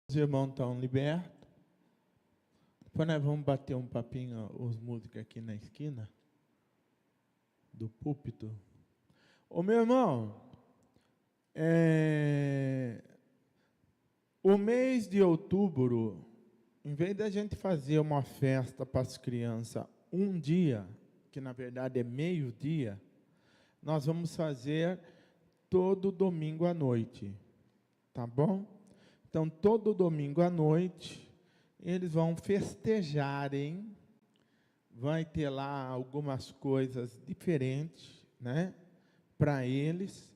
Os irmãos estão libertos. Depois nós vamos bater um papinho, os músicos aqui na esquina do púlpito. Ô, meu irmão, o mês de outubro, em vez da gente fazer uma festa para as crianças um dia, que na verdade é meio-dia, nós vamos fazer todo domingo à noite, tá bom? Então, todo domingo à noite, eles vão festejarem, vai ter lá algumas coisas diferentes, né, para eles.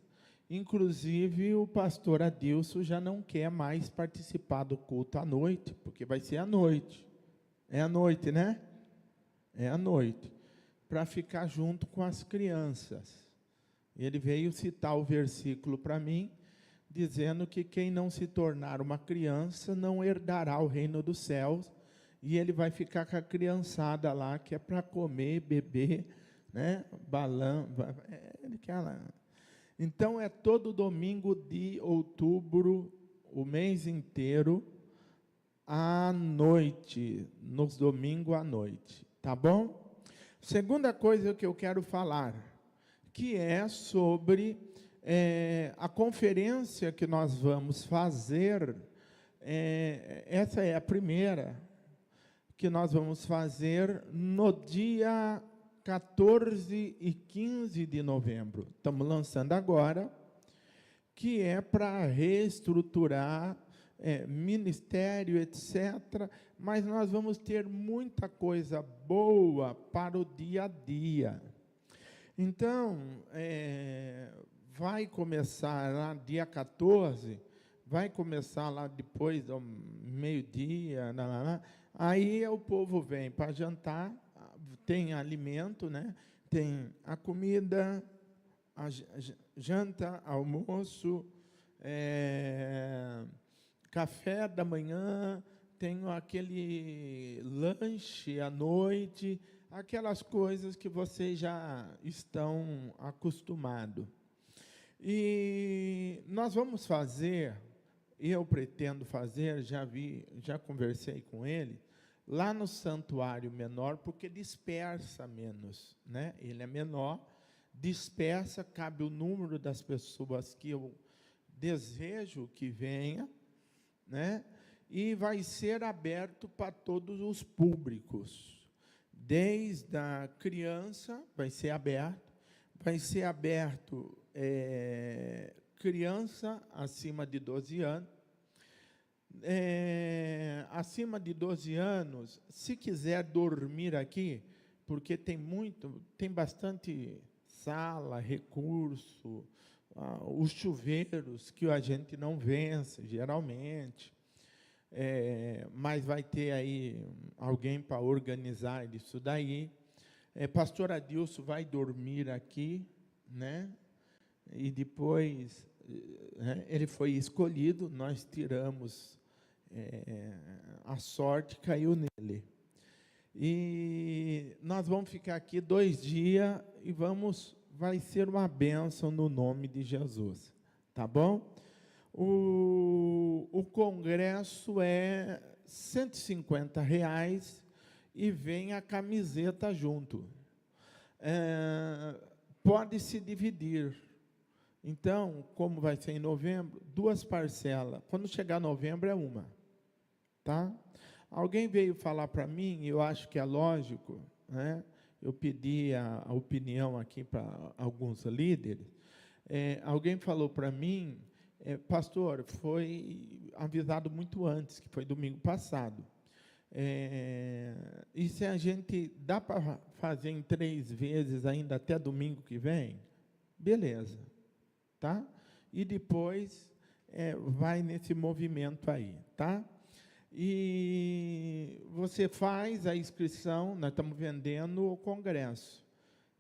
Inclusive, o pastor Adilson já não quer mais participar do culto à noite, porque vai ser à noite. É à noite, né? É à noite. Para ficar junto com as crianças. Ele veio citar o versículo para mim, dizendo que quem não se tornar uma criança não herdará o reino dos céus, e ele vai ficar com a criançada lá, que é para comer, beber, né? Balão, ele quer lá. Então, é todo domingo de outubro, o mês inteiro, à noite, nos domingos à noite, tá bom? Segunda coisa que eu quero falar, que é sobre a conferência que nós vamos fazer, essa é a primeira, que nós vamos fazer no dia 14 e 15 de novembro. Estamos lançando agora, que é para reestruturar ministério, etc. Mas nós vamos ter muita coisa boa para o dia a dia. Então, vai começar lá dia 14, vai começar lá depois do meio-dia, aí o povo vem para jantar, tem alimento, né? Tem a comida, a janta, almoço, café da manhã, tem aquele lanche à noite, aquelas coisas que vocês já estão acostumados. E nós vamos fazer, eu pretendo fazer, já conversei com ele, lá no santuário menor, porque dispersa menos, né? Ele é menor, dispersa, cabe o número das pessoas que eu desejo que venha, né? E vai ser aberto para todos os públicos, desde a criança, vai ser aberto criança acima de 12 anos, acima de 12 anos, se quiser dormir aqui, porque tem bastante sala, recurso, os chuveiros que a gente não vence, geralmente, mas vai ter aí alguém para organizar isso daí. Pastor Adilson vai dormir aqui, né? E depois ele foi escolhido, nós tiramos a sorte, caiu nele. E nós vamos ficar aqui 2 dias e vai ser uma bênção no nome de Jesus, tá bom? O congresso é R$ 150 e vem a camiseta junto. Pode se dividir. Então, como vai ser em novembro, 2 parcelas. Quando chegar novembro, é uma. Tá? Alguém veio falar para mim, eu acho que é lógico, né? Eu pedi a opinião aqui para alguns líderes. Alguém falou para mim, pastor, foi avisado muito antes, que foi domingo passado. E se a gente dá para fazer em 3 vezes ainda até domingo que vem, beleza, tá? E depois vai nesse movimento aí, tá? E você faz a inscrição, nós estamos vendendo o congresso.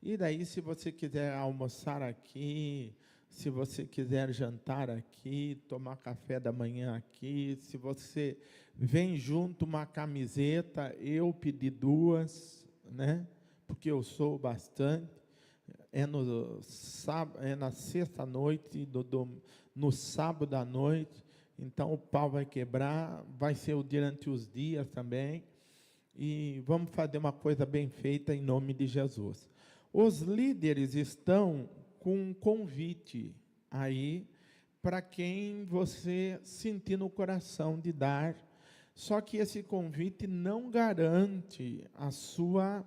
E daí, se você quiser almoçar aqui, se você quiser jantar aqui, tomar café da manhã aqui, se você vem junto uma camiseta, eu pedi 2, né? Porque eu sou bastante. Na sexta-noite, no sábado à noite, Então o pau vai quebrar, vai ser durante os dias também. E vamos fazer uma coisa bem feita em nome de Jesus. Os líderes estão com um convite aí para quem você sentir no coração de dar. Só que esse convite não garante a sua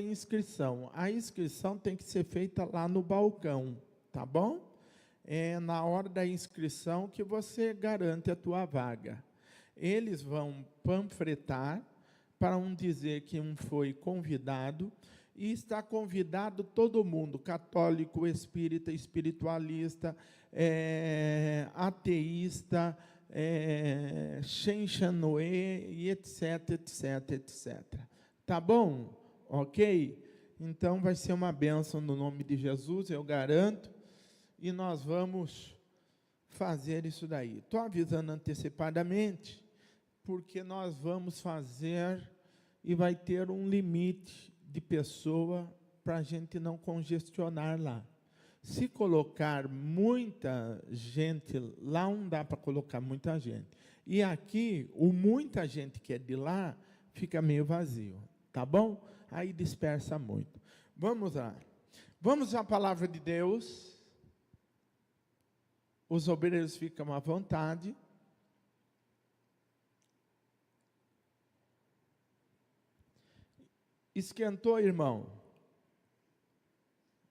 inscrição. A inscrição tem que ser feita lá no balcão, tá bom? É na hora da inscrição que você garante a tua vaga. Eles vão panfletar para dizer que foi convidado, e está convidado todo mundo, católico, espírita, espiritualista, ateísta, Shenchanoe, e etc, etc, etc. Tá bom? Ok? Então, vai ser uma bênção no nome de Jesus, eu garanto, e nós vamos fazer isso daí. Estou avisando antecipadamente, porque nós vamos fazer e vai ter um limite de pessoa para a gente não congestionar lá. Se colocar muita gente lá, não dá para colocar muita gente. E aqui, o muita gente que é de lá, fica meio vazio, tá bom? Aí dispersa muito. Vamos lá. Vamos à palavra de Deus. Os obreiros ficam à vontade. Esquentou, irmão?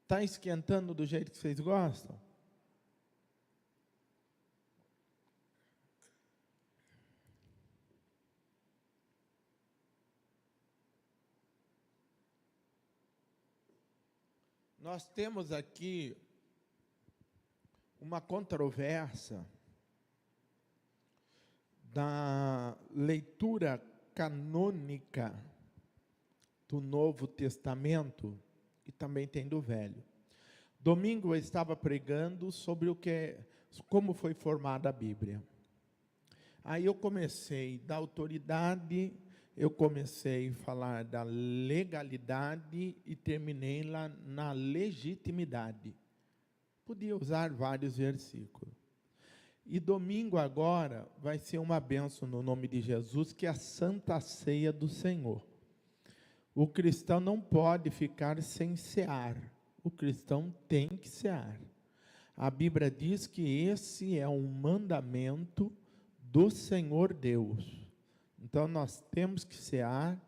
Está esquentando do jeito que vocês gostam? Nós temos aqui uma controvérsia da leitura canônica do Novo Testamento e também tem do Velho. Domingo eu estava pregando sobre como foi formada a Bíblia. Aí eu comecei da autoridade, eu comecei a falar da legalidade e terminei lá na legitimidade. Podia usar vários versículos. E domingo agora vai ser uma bênção no nome de Jesus, que é a Santa Ceia do Senhor. O cristão não pode ficar sem cear. O cristão tem que cear. A Bíblia diz que esse é um mandamento do Senhor Deus. Então, nós temos que cear,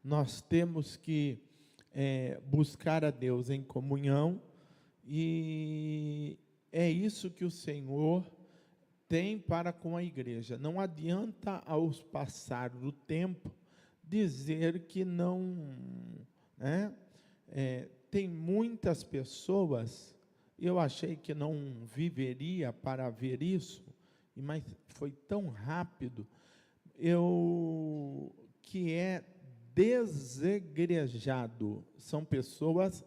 nós temos que buscar a Deus em comunhão, e é isso que o Senhor tem para com a igreja. Não adianta, ao passar do tempo, dizer que não, tem muitas pessoas, eu achei que não viveria para ver isso, mas foi tão rápido, que é desegrejado, são pessoas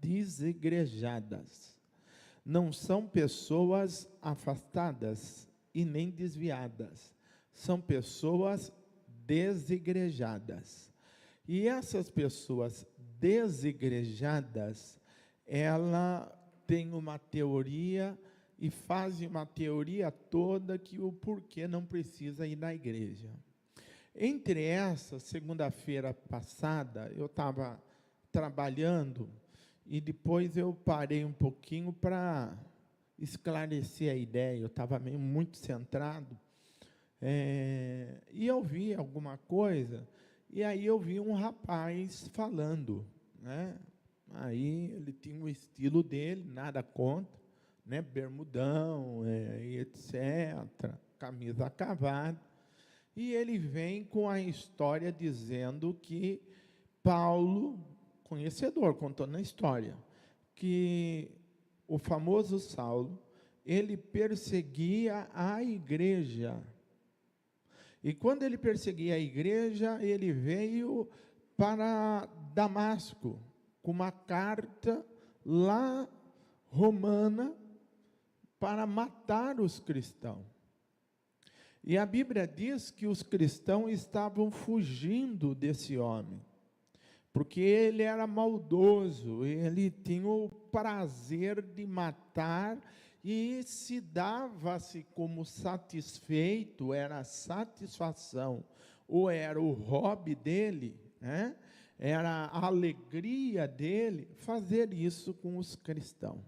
desigrejadas, não são pessoas afastadas e nem desviadas, são pessoas desigrejadas. E essas pessoas desigrejadas, ela tem uma teoria e fazem uma teoria toda que o porquê não precisa ir na igreja. Entre essa, segunda-feira passada, eu estava trabalhando e depois eu parei um pouquinho para esclarecer a ideia, eu estava muito centrado, e eu vi alguma coisa, e aí eu vi um rapaz falando, aí ele tinha o estilo dele, nada contra, bermudão, etc., camisa cavada, e ele vem com a história dizendo que Paulo, conhecedor, contando a história, que o famoso Saulo, ele perseguia a igreja. E quando ele perseguia a igreja, ele veio para Damasco, com uma carta lá romana, para matar os cristãos. E a Bíblia diz que os cristãos estavam fugindo desse homem, porque ele era maldoso, ele tinha o prazer de matar e se dava-se como satisfeito, era a satisfação, ou era o hobby dele, né? Era a alegria dele fazer isso com os cristãos.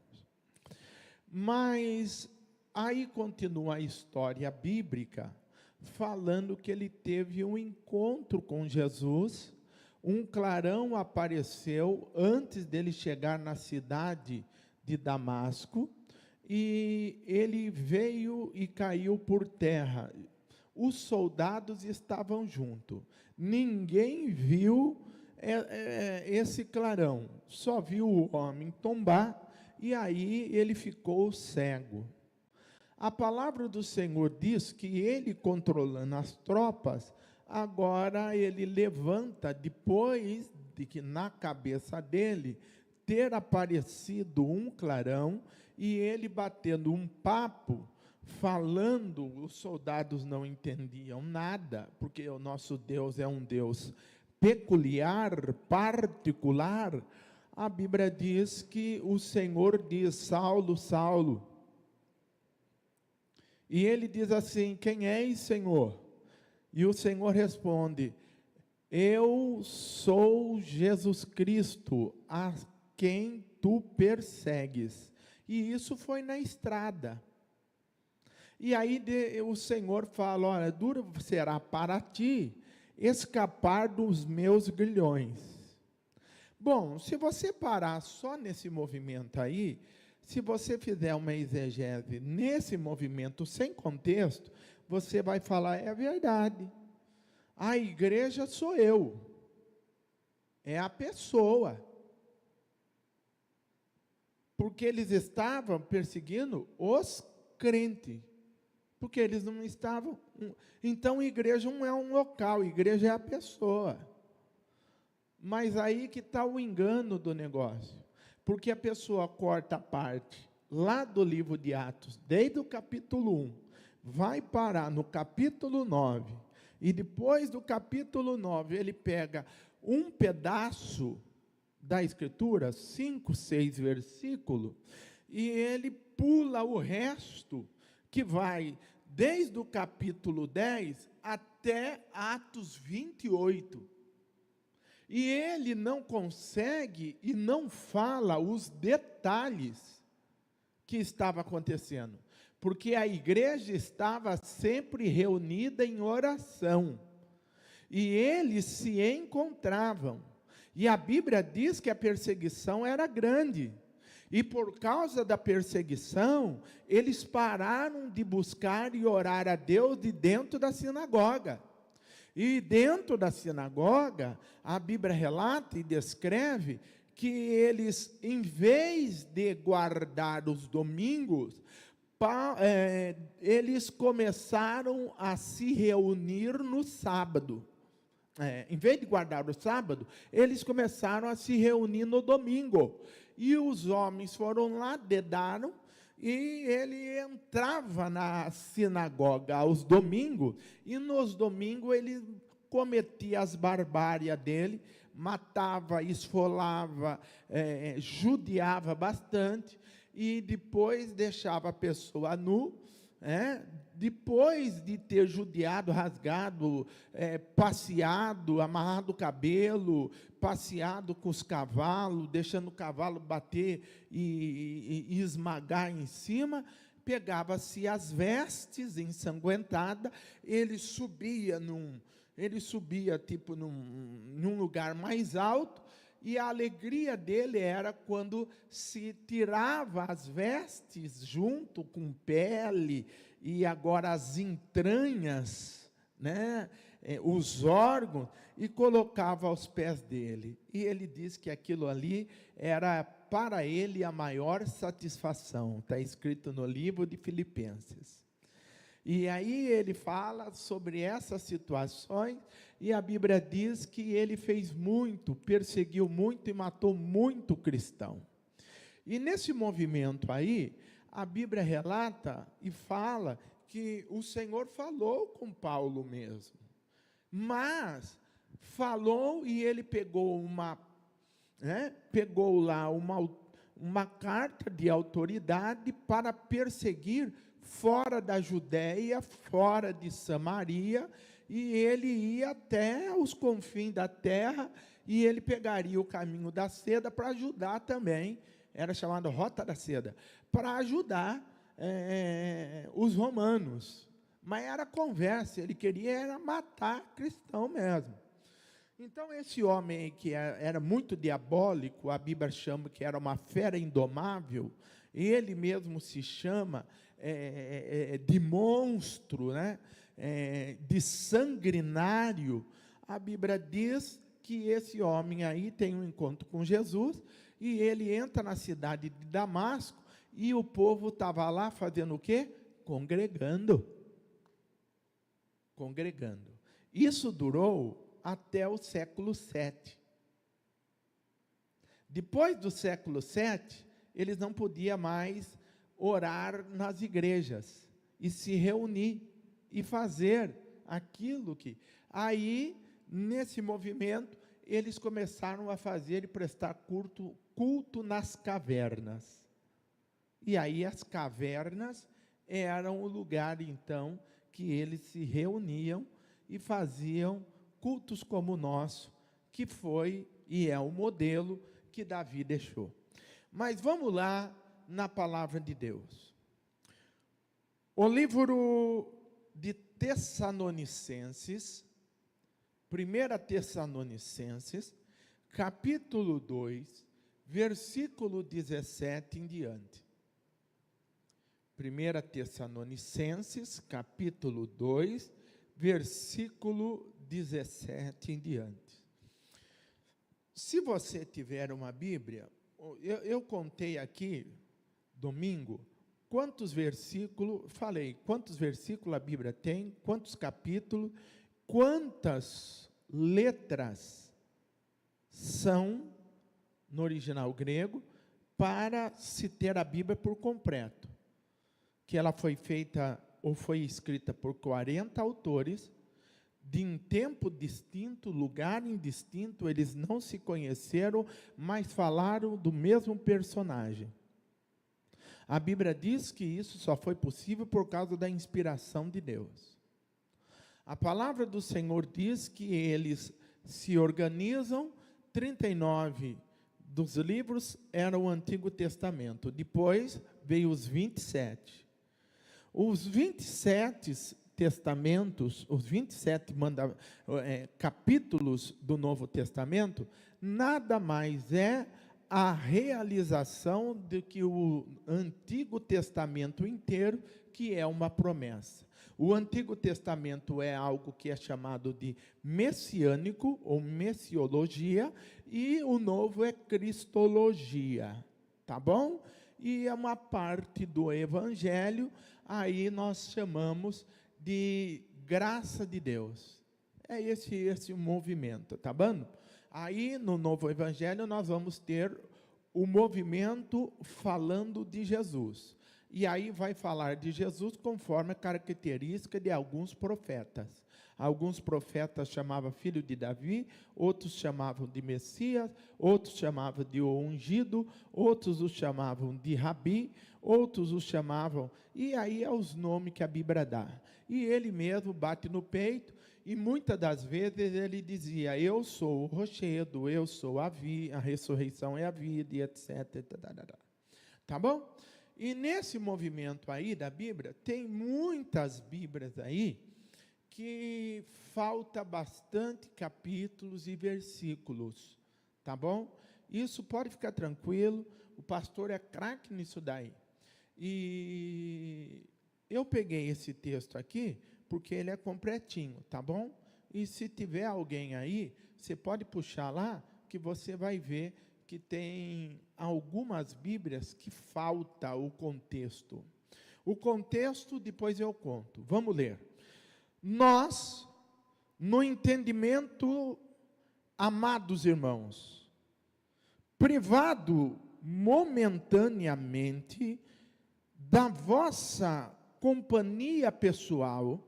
Mas aí continua a história bíblica, falando que ele teve um encontro com Jesus, um clarão apareceu antes dele chegar na cidade de Damasco, e ele veio e caiu por terra. Os soldados estavam junto. Ninguém viu esse clarão, só viu o homem tombar, e aí ele ficou cego. A palavra do Senhor diz que ele, controlando as tropas, agora ele levanta, depois de que na cabeça dele ter aparecido um clarão, e ele batendo um papo, falando, os soldados não entendiam nada, porque o nosso Deus é um Deus peculiar, particular. A Bíblia diz que o Senhor diz: Saulo, Saulo. E ele diz assim: quem és, Senhor? E o Senhor responde: eu sou Jesus Cristo, a quem tu persegues. E isso foi na estrada. E aí o Senhor fala: olha, duro será para ti escapar dos meus grilhões. Bom, se você parar só nesse movimento aí, se você fizer uma exegese nesse movimento sem contexto, você vai falar: é verdade, a igreja sou eu, é a pessoa, porque eles estavam perseguindo os crentes, porque eles não estavam. Então, igreja não é um local, igreja é a pessoa. Mas aí que está o engano do negócio, porque a pessoa corta a parte lá do livro de Atos, desde o capítulo 1, vai parar no capítulo 9, e depois do capítulo 9, ele pega um pedaço da Escritura, 5, 6 versículos, e ele pula o resto, que vai desde o capítulo 10 até Atos 28. E ele não consegue e não fala os detalhes que estava acontecendo, porque a igreja estava sempre reunida em oração, e eles se encontravam, e a Bíblia diz que a perseguição era grande, e por causa da perseguição, eles pararam de buscar e orar a Deus de dentro da sinagoga. E dentro da sinagoga, a Bíblia relata e descreve que eles, em vez de guardar os domingos, eles começaram a se reunir no sábado. Em vez de guardar o sábado, eles começaram a se reunir no domingo. E os homens foram lá, dedaram, e ele entrava na sinagoga aos domingos, e nos domingos ele cometia as barbárias dele, matava, esfolava, judiava bastante, e depois deixava a pessoa nu, depois de ter judiado, rasgado, passeado, amarrado o cabelo, passeado com os cavalos, deixando o cavalo bater e esmagar em cima, pegava-se as vestes ensanguentadas, ele subia tipo num lugar mais alto, e a alegria dele era quando se tirava as vestes junto com pele, e agora as entranhas, os órgãos, e colocava aos pés dele. E ele diz que aquilo ali era para ele a maior satisfação. Está escrito no livro de Filipenses. E aí ele fala sobre essas situações, e a Bíblia diz que ele fez muito, perseguiu muito e matou muito cristão. E nesse movimento aí, a Bíblia relata e fala que o Senhor falou com Paulo mesmo. Mas falou, e ele pegou lá uma carta de autoridade para perseguir fora da Judéia, fora de Samaria, e ele ia até os confins da terra, e ele pegaria o caminho da seda para ajudar também, era chamado Rota da Seda, para ajudar os romanos. Mas era conversa, ele queria era matar cristão mesmo. Então, esse homem que era muito diabólico, a Bíblia chama que era uma fera indomável, ele mesmo se chama de monstro, né? De sanguinário. A Bíblia diz que esse homem aí tem um encontro com Jesus, e ele entra na cidade de Damasco, e o povo estava lá fazendo o quê? Congregando. Congregando. Isso durou até o século VII. Depois do século VII, eles não podiam mais orar nas igrejas, e se reunir, e fazer aquilo que... Aí, nesse movimento, eles começaram a fazer e prestar culto nas cavernas. E aí as cavernas eram o lugar, então, que eles se reuniam e faziam cultos como o nosso, que foi e é o modelo que Davi deixou. Mas vamos lá na palavra de Deus. O livro de Tessalonicenses, 1 Tessalonicenses, capítulo 2, versículo 17 em diante. 1 Tessalonicenses, capítulo 2, versículo 17 em diante. Se você tiver uma Bíblia, eu contei aqui, domingo, quantos versículos, falei, quantos versículos a Bíblia tem, quantos capítulos, quantas letras são, no original grego, para se ter a Bíblia por completo. Que ela foi feita, ou foi escrita por 40 autores, de um tempo distinto, lugar indistinto, eles não se conheceram, mas falaram do mesmo personagem. A Bíblia diz que isso só foi possível por causa da inspiração de Deus. A palavra do Senhor diz que eles se organizam, 39 dos livros eram o Antigo Testamento, depois veio os 27. Os 27 testamentos, os 27 capítulos do Novo Testamento, nada mais é a realização do que o Antigo Testamento inteiro, que é uma promessa. O Antigo Testamento é algo que é chamado de messiânico, ou messiologia, e o Novo é cristologia, tá bom? E é uma parte do Evangelho, aí nós chamamos de graça de Deus. É esse movimento, tá bom? Aí, no Novo Evangelho, nós vamos ter o movimento falando de Jesus. E aí vai falar de Jesus conforme a característica de alguns profetas. Alguns profetas chamavam filho de Davi, outros chamavam de Messias, outros chamavam de o ungido, outros o chamavam de Rabi, outros o chamavam... E aí é os nomes que a Bíblia dá. E ele mesmo bate no peito, e muitas das vezes ele dizia, eu sou o rochedo, eu sou a ressurreição é a vida, e etc. Tá bom? E nesse movimento aí da Bíblia, tem muitas Bíblias aí, que falta bastante capítulos e versículos, tá bom? Isso pode ficar tranquilo, o pastor é craque nisso daí. E eu peguei esse texto aqui, porque ele é completinho, tá bom? E se tiver alguém aí, você pode puxar lá, que você vai ver que tem algumas Bíblias que falta o contexto. O contexto, depois eu conto. Vamos ler. Nós, no entendimento, amados irmãos, privado momentaneamente da vossa companhia pessoal,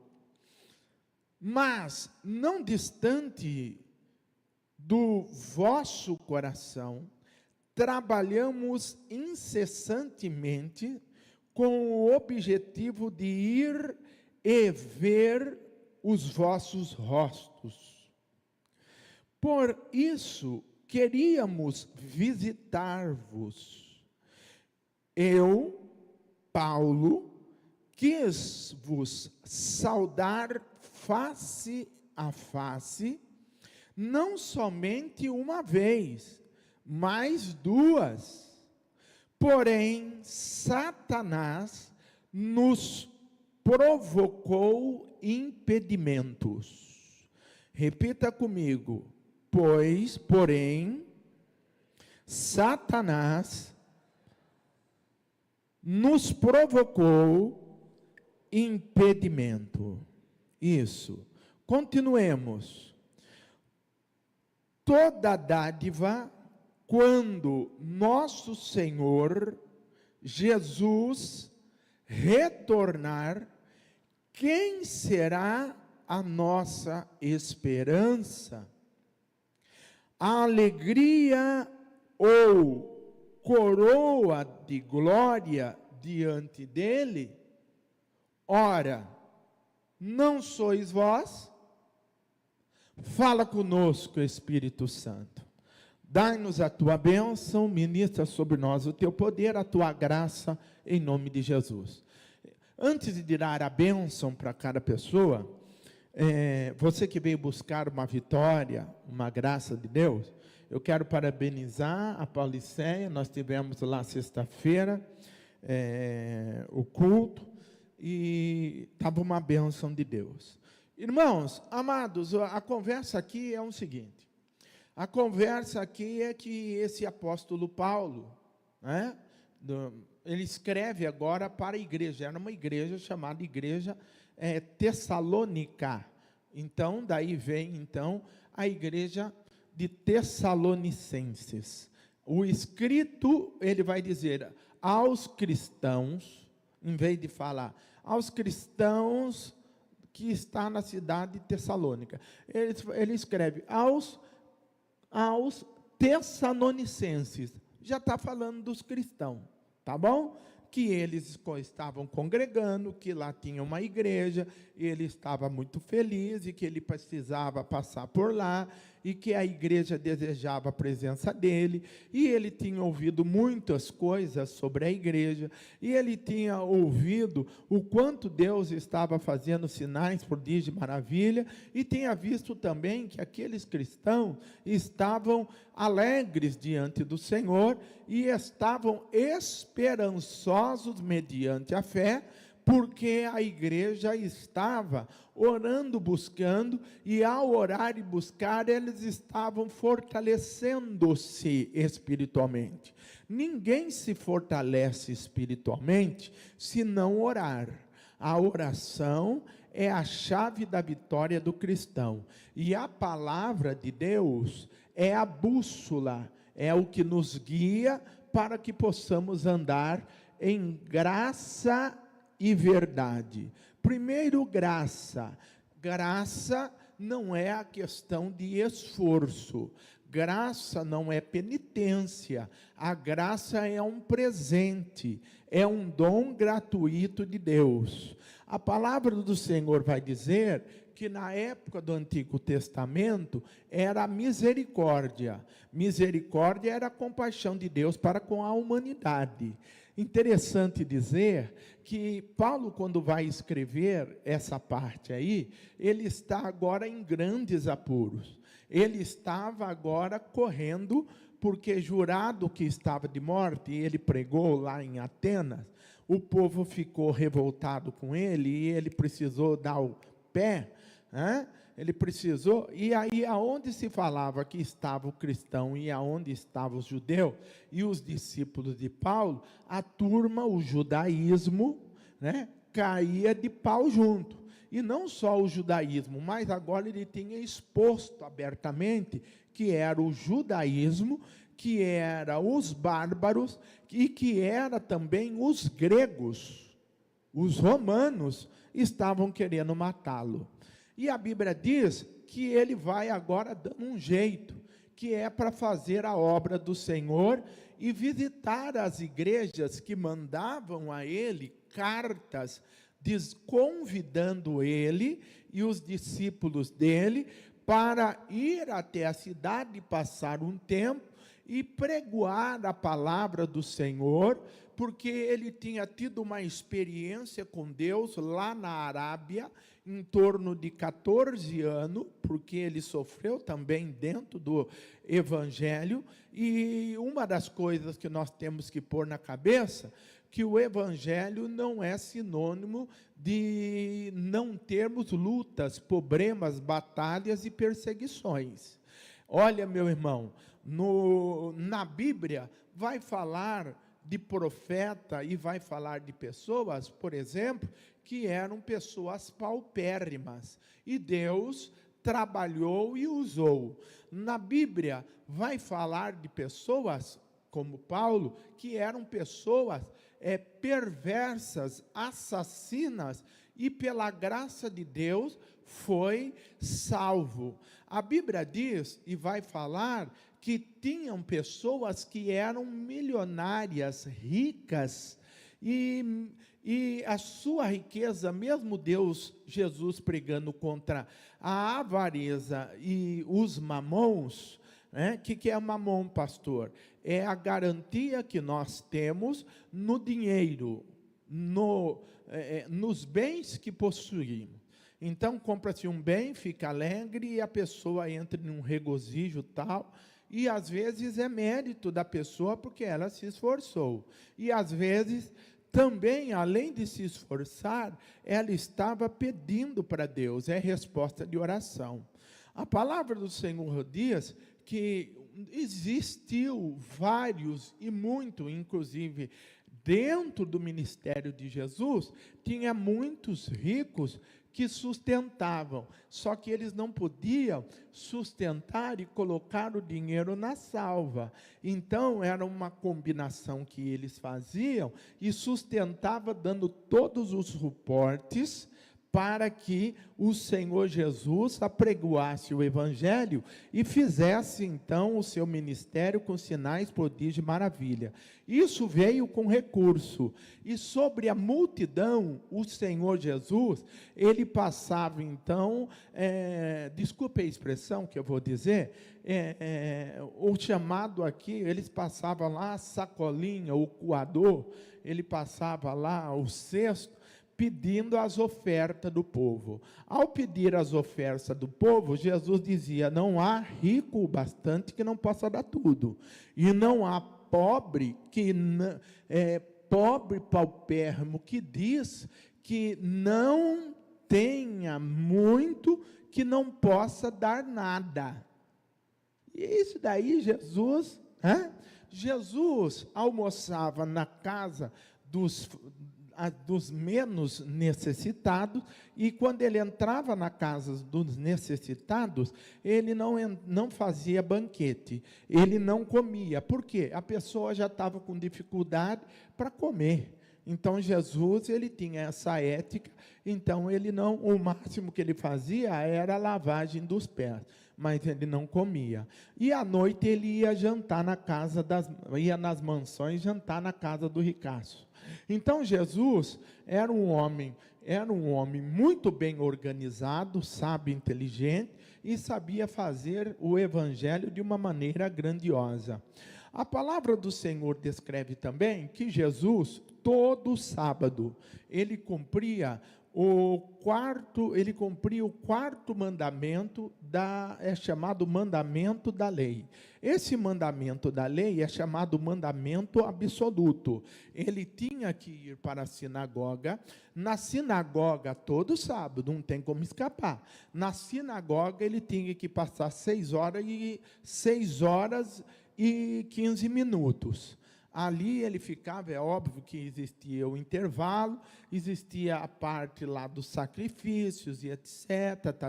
mas não distante do vosso coração, trabalhamos incessantemente com o objetivo de ir e ver os vossos rostos. Por isso, queríamos visitar-vos. Eu, Paulo, quis vos saudar face a face, não somente uma vez, mas duas. Porém, Satanás nos provocou impedimentos. Repita comigo. Porém, Satanás nos provocou impedimento. Isso. Continuemos. Toda dádiva, quando nosso Senhor Jesus retornar, quem será a nossa esperança? A alegria ou coroa de glória diante dele? Ora, não sois vós? Fala conosco, Espírito Santo. Dai-nos a tua bênção, ministra sobre nós o teu poder, a tua graça, em nome de Jesus. Antes de dar a bênção para cada pessoa, você que veio buscar uma vitória, uma graça de Deus, eu quero parabenizar a Pauliceia. Nós tivemos lá sexta-feira o culto, e estava uma bênção de Deus. Irmãos, amados, a conversa aqui é o seguinte: a conversa aqui é que esse apóstolo Paulo, né, ele escreve agora para a igreja, era uma igreja chamada Igreja Tessalônica. Então, daí vem então a igreja de Tessalonicenses. O escrito, ele vai dizer aos cristãos, em vez de falar aos cristãos que está na cidade de Tessalônica, ele escreve aos Tessalonicenses. Já está falando dos cristãos, tá bom? Que eles estavam congregando, que lá tinha uma igreja, e ele estava muito feliz, e que ele precisava passar por lá, e que a igreja desejava a presença dele, e ele tinha ouvido muitas coisas sobre a igreja, e ele tinha ouvido o quanto Deus estava fazendo sinais, prodígios e maravilha, e tinha visto também que aqueles cristãos estavam alegres diante do Senhor, e estavam esperançosos mediante a fé, porque a igreja estava orando, buscando, e ao orar e buscar, eles estavam fortalecendo-se espiritualmente. Ninguém se fortalece espiritualmente se não orar. A oração é a chave da vitória do cristão, e a palavra de Deus é a bússola, é o que nos guia para que possamos andar em graça e verdade. Primeiro, graça. Graça não é a questão de esforço. Graça não é penitência. A graça é um presente, é um dom gratuito de Deus. A palavra do Senhor vai dizer que na época do Antigo Testamento era a misericórdia. Misericórdia era a compaixão de Deus para com a humanidade. Interessante dizer que Paulo, quando vai escrever essa parte aí, ele está agora em grandes apuros. Ele estava agora correndo, porque jurado que estava de morte, e ele pregou lá em Atenas, o povo ficou revoltado com ele, e ele precisou dar o pé, né? Ele precisou, e aí aonde se falava que estava o cristão e aonde estava o judeu e os discípulos de Paulo, a turma, o judaísmo, né, caía de pau junto. E não só o judaísmo, mas agora ele tinha exposto abertamente que era o judaísmo, que era os bárbaros e que era também os gregos. Os romanos estavam querendo matá-lo. E a Bíblia diz que ele vai agora dando um jeito, que é para fazer a obra do Senhor e visitar as igrejas que mandavam a ele cartas convidando ele e os discípulos dele para ir até a cidade, passar um tempo e pregoar a palavra do Senhor, porque ele tinha tido uma experiência com Deus lá na Arábia, em torno de 14 anos, porque ele sofreu também dentro do Evangelho, e uma das coisas que nós temos que pôr na cabeça, que o Evangelho não é sinônimo de não termos lutas, problemas, batalhas e perseguições. Olha, meu irmão, na Bíblia vai falar de profeta e vai falar de pessoas, por exemplo, que eram pessoas paupérrimas, e Deus trabalhou e usou. Na Bíblia vai falar de pessoas, como Paulo, que eram pessoas perversas, assassinas, e pela graça de Deus foi salvo. A Bíblia diz, e vai falar, que tinham pessoas que eram milionárias, ricas, e a sua riqueza, mesmo Deus, Jesus pregando contra a avareza e os mamons, né? Que é mamon, pastor? É a garantia que nós temos no dinheiro, nos bens que possuímos. Então, compra-se um bem, fica alegre, e a pessoa entra em um regozijo tal, e às vezes é mérito da pessoa, porque ela se esforçou. E às vezes, também, além de se esforçar, ela estava pedindo para Deus, é resposta de oração. A palavra do Senhor diz que existiu vários, e muito, inclusive, dentro do ministério de Jesus, tinha muitos ricos que sustentavam, só que eles não podiam sustentar e colocar o dinheiro na salva. Então, era uma combinação que eles faziam e sustentava dando todos os suportes para que o Senhor Jesus apregoasse o Evangelho e fizesse, então, o seu ministério com sinais, prodígios e maravilha. Isso veio com recurso. E sobre a multidão, o Senhor Jesus, ele passava, então, desculpe a expressão que eu vou dizer, o chamado aqui, eles passavam lá a sacolinha, o coador, ele passava lá o cesto, pedindo as ofertas do povo. Ao pedir as ofertas do povo, Jesus dizia, não há rico o bastante que não possa dar tudo, e não há pobre, pobre paupérrimo, que diz que não tenha muito, que não possa dar nada. E isso daí, Jesus almoçava na casa dos menos necessitados, e quando ele entrava na casa dos necessitados, ele não fazia banquete, ele não comia. Por quê? A pessoa já estava com dificuldade para comer. Então, Jesus, ele tinha essa ética, então o máximo que ele fazia era a lavagem dos pés, mas ele não comia. E à noite ele ia jantar ia nas mansões jantar na casa do ricaço. Então, Jesus era um homem muito bem organizado, sábio, inteligente, e sabia fazer o Evangelho de uma maneira grandiosa. A palavra do Senhor descreve também que Jesus, todo sábado, ele cumpria o quarto mandamento, é chamado mandamento da lei. Esse mandamento da lei é chamado mandamento absoluto. Ele tinha que ir para a sinagoga. Na sinagoga, todo sábado, não tem como escapar. Na sinagoga, ele tinha que passar 6 horas e 15 minutos. Ali ele ficava, é óbvio que existia o intervalo, existia a parte lá dos sacrifícios e etc,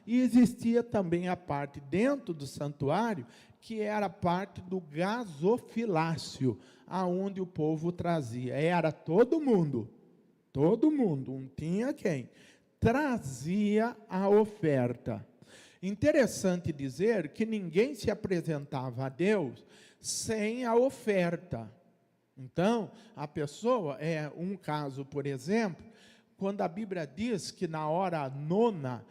e existia também a parte dentro do santuário, que era a parte do gasofilácio, aonde o povo trazia, era todo mundo, não tinha quem, trazia a oferta. Interessante dizer que ninguém se apresentava a Deus sem a oferta. Então, a pessoa, um caso, por exemplo, quando a Bíblia diz que na hora nona,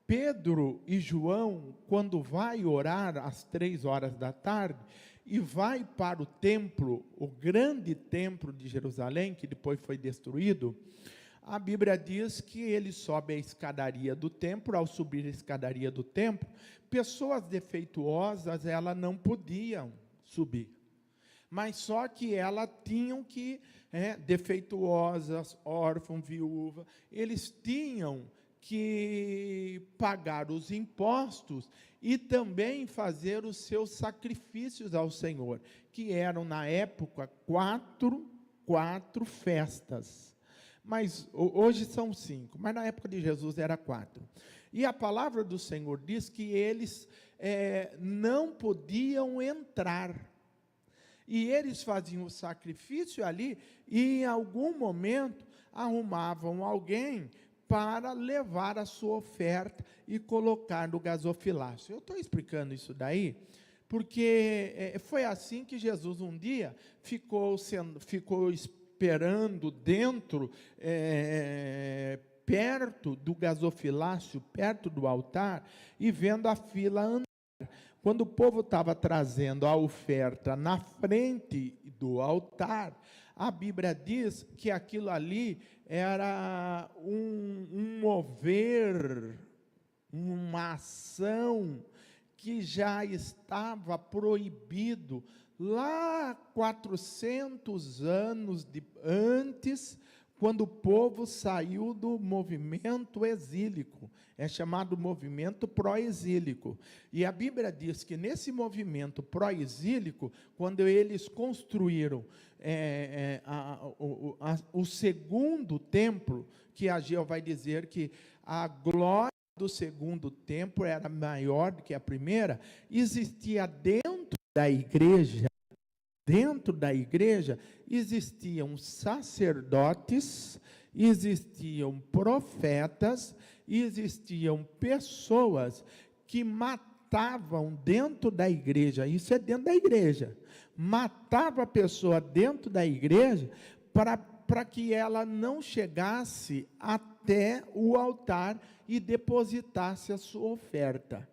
Pedro e João, quando vai orar às 3 horas da tarde, e vai para o templo, o grande templo de Jerusalém, que depois foi destruído, a Bíblia diz que ele sobe a escadaria do templo. Ao subir a escadaria do templo, pessoas defeituosas, elas não podiam subir, mas só que elas tinham que, defeituosas, órfãos, viúva, eles tinham que pagar os impostos e também fazer os seus sacrifícios ao Senhor, que eram, na época, quatro festas. Mas hoje são 5, mas na época de Jesus era 4. E a palavra do Senhor diz que eles não podiam entrar. E eles faziam o sacrifício ali, e em algum momento arrumavam alguém para levar a sua oferta e colocar no gasofilácio. Eu estou explicando isso daí, porque foi assim que Jesus um dia ficou esperando dentro, perto do gasofilácio, perto do altar, e vendo a fila andar. Quando o povo estava trazendo a oferta na frente do altar, a Bíblia diz que aquilo ali era um mover, uma ação que já estava proibido lá 400 anos antes, quando o povo saiu do movimento exílico. É chamado movimento pró-exílico. E a Bíblia diz que nesse movimento pró-exílico, quando eles construíram o segundo templo, que Ageu vai dizer que a glória do segundo templo era maior do que a primeira, existia dentro da igreja, existiam sacerdotes, existiam profetas, existiam pessoas que matavam dentro da igreja. Isso é dentro da igreja. Matava a pessoa dentro da igreja para que ela não chegasse até o altar e depositasse a sua oferta.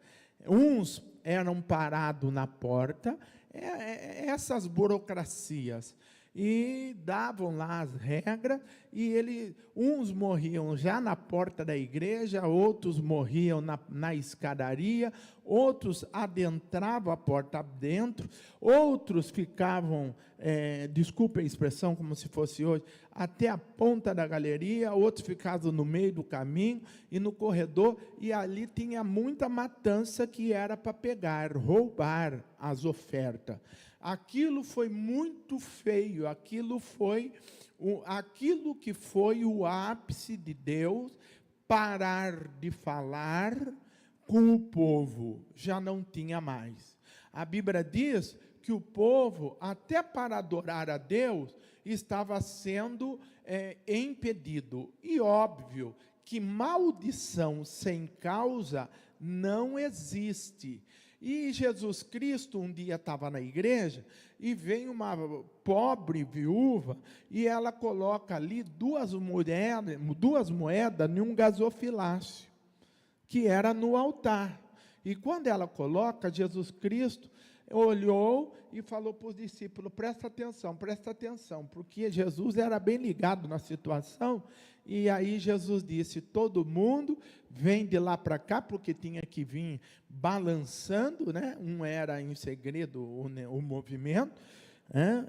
Uns eram parados na porta, essas burocracias, e davam lá as regras, e uns morriam já na porta da igreja, outros morriam na escadaria, outros adentravam a porta dentro, outros ficavam, desculpe a expressão, como se fosse hoje, até a ponta da galeria, outros ficavam no meio do caminho e no corredor, e ali tinha muita matança que era para pegar, roubar as ofertas. Aquilo foi muito feio, aquilo que foi o ápice de Deus parar de falar com o povo, já não tinha mais. A Bíblia diz que o povo, até para adorar a Deus, estava sendo impedido. E óbvio que maldição sem causa não existe. E Jesus Cristo um dia estava na igreja, e vem uma pobre viúva, e ela coloca ali 2 moedas em um gasofilácio, que era no altar. E quando ela coloca, Jesus Cristo olhou e falou para os discípulos: presta atenção, porque Jesus era bem ligado na situação. E aí Jesus disse: todo mundo vem de lá para cá, porque tinha que vir balançando, né? Era em segredo o movimento,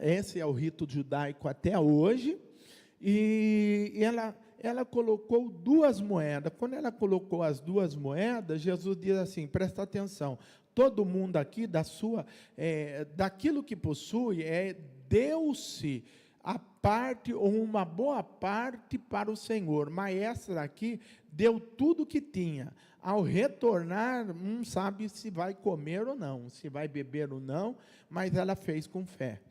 esse é o rito judaico até hoje. E ela colocou 2 moedas. Quando ela colocou as 2 moedas, Jesus diz assim: presta atenção, todo mundo aqui daquilo que possui, deu-se a parte, ou uma boa parte, para o Senhor, mas essa daqui deu tudo que tinha. Ao retornar, não sabe se vai comer ou não, se vai beber ou não, mas ela fez com fé.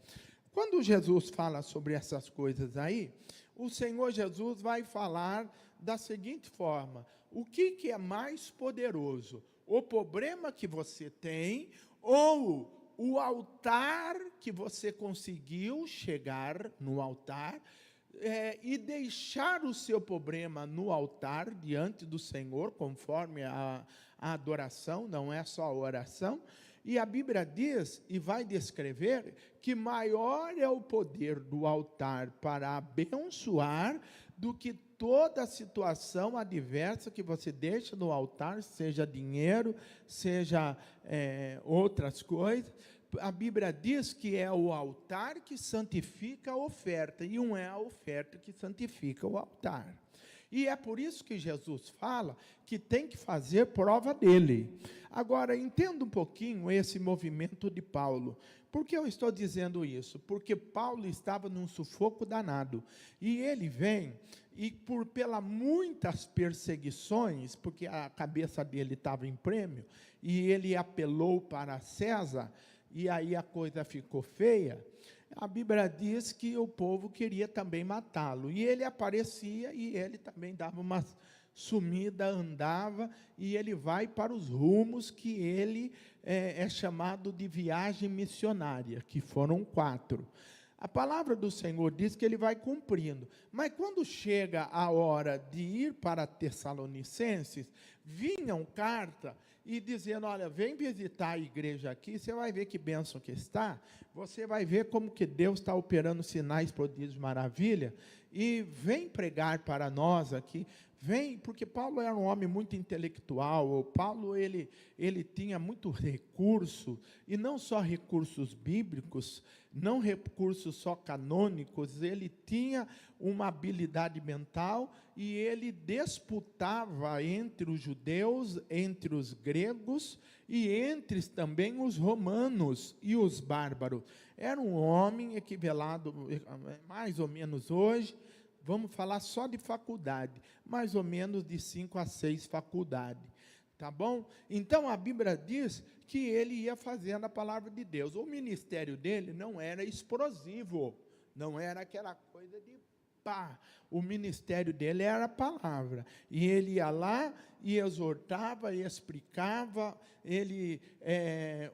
Quando Jesus fala sobre essas coisas aí, o Senhor Jesus vai falar da seguinte forma: o que é mais poderoso? O problema que você tem ou o altar que você conseguiu chegar no altar e deixar o seu problema no altar, diante do Senhor, conforme a adoração, não é só a oração. E a Bíblia diz, e vai descrever, que maior é o poder do altar para abençoar do que toda situação adversa que você deixa no altar, seja dinheiro, seja outras coisas. A Bíblia diz que é o altar que santifica a oferta, e não é a oferta que santifica o altar. E é por isso que Jesus fala que tem que fazer prova dele. Agora, entenda um pouquinho esse movimento de Paulo. Por que eu estou dizendo isso? Porque Paulo estava num sufoco danado. E ele vem, e pelas muitas perseguições, porque a cabeça dele estava em prêmio, e ele apelou para César, e aí a coisa ficou feia. A Bíblia diz que o povo queria também matá-lo, e ele aparecia, e ele também dava uma sumida, andava, e ele vai para os rumos que ele é chamado de viagem missionária, que foram 4. A palavra do Senhor diz que ele vai cumprindo, mas quando chega a hora de ir para Tessalonicenses, vinham carta e dizendo, olha, vem visitar a igreja aqui, você vai ver que bênção que está, você vai ver como que Deus está operando sinais, prodígios, maravilha, e vem pregar para nós aqui, vem, porque Paulo era um homem muito intelectual, Paulo ele tinha muito recurso, e não só recursos bíblicos, não recursos só canônicos, ele tinha uma habilidade mental, e ele disputava entre os judeus, entre os gregos, e entre também os romanos e os bárbaros. Era um homem equivalado, mais ou menos hoje, vamos falar só de faculdade, mais ou menos de 5 a 6 faculdades, tá bom? Então, a Bíblia diz que ele ia fazendo a palavra de Deus. O ministério dele não era explosivo, não era aquela coisa de pá. O ministério dele era a palavra. E ele ia lá e exortava, e explicava, ele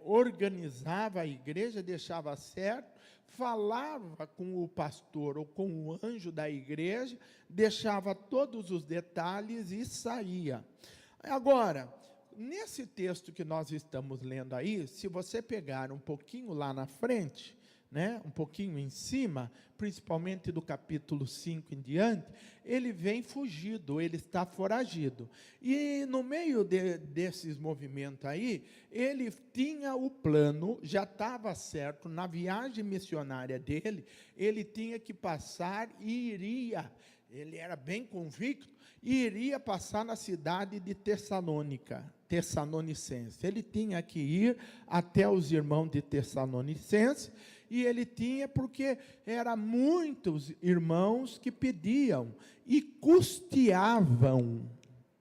organizava a igreja, deixava certo, falava com o pastor ou com o anjo da igreja, deixava todos os detalhes e saía. Agora, nesse texto que nós estamos lendo aí, se você pegar um pouquinho lá na frente, né, um pouquinho em cima, principalmente do capítulo 5 em diante, ele vem fugido, ele está foragido. E no meio desses movimentos aí, ele tinha o plano, já estava certo, na viagem missionária dele, ele tinha que passar e iria, ele era bem convicto, e iria passar na cidade de Tessalonicense. Ele tinha que ir até os irmãos de Tessalonicense, e ele tinha, porque eram muitos irmãos que pediam e custeavam.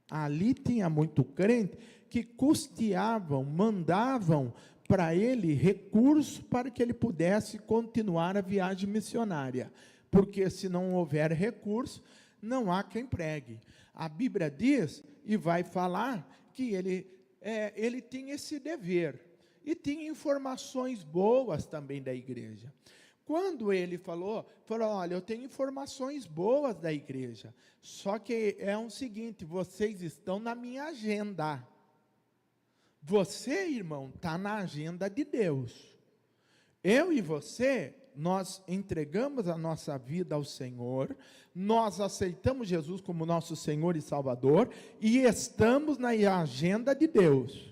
Ali tinha muito crente que custeavam, mandavam para ele recursos para que ele pudesse continuar a viagem missionária. Porque se não houver recurso, não há quem pregue. A Bíblia diz, e vai falar, que ele tinha esse dever. E tinha informações boas também da igreja. Quando ele falou, olha, eu tenho informações boas da igreja, só que é o seguinte, vocês estão na minha agenda. Você, irmão, está na agenda de Deus. Eu e você, nós entregamos a nossa vida ao Senhor, nós aceitamos Jesus como nosso Senhor e Salvador, e estamos na agenda de Deus.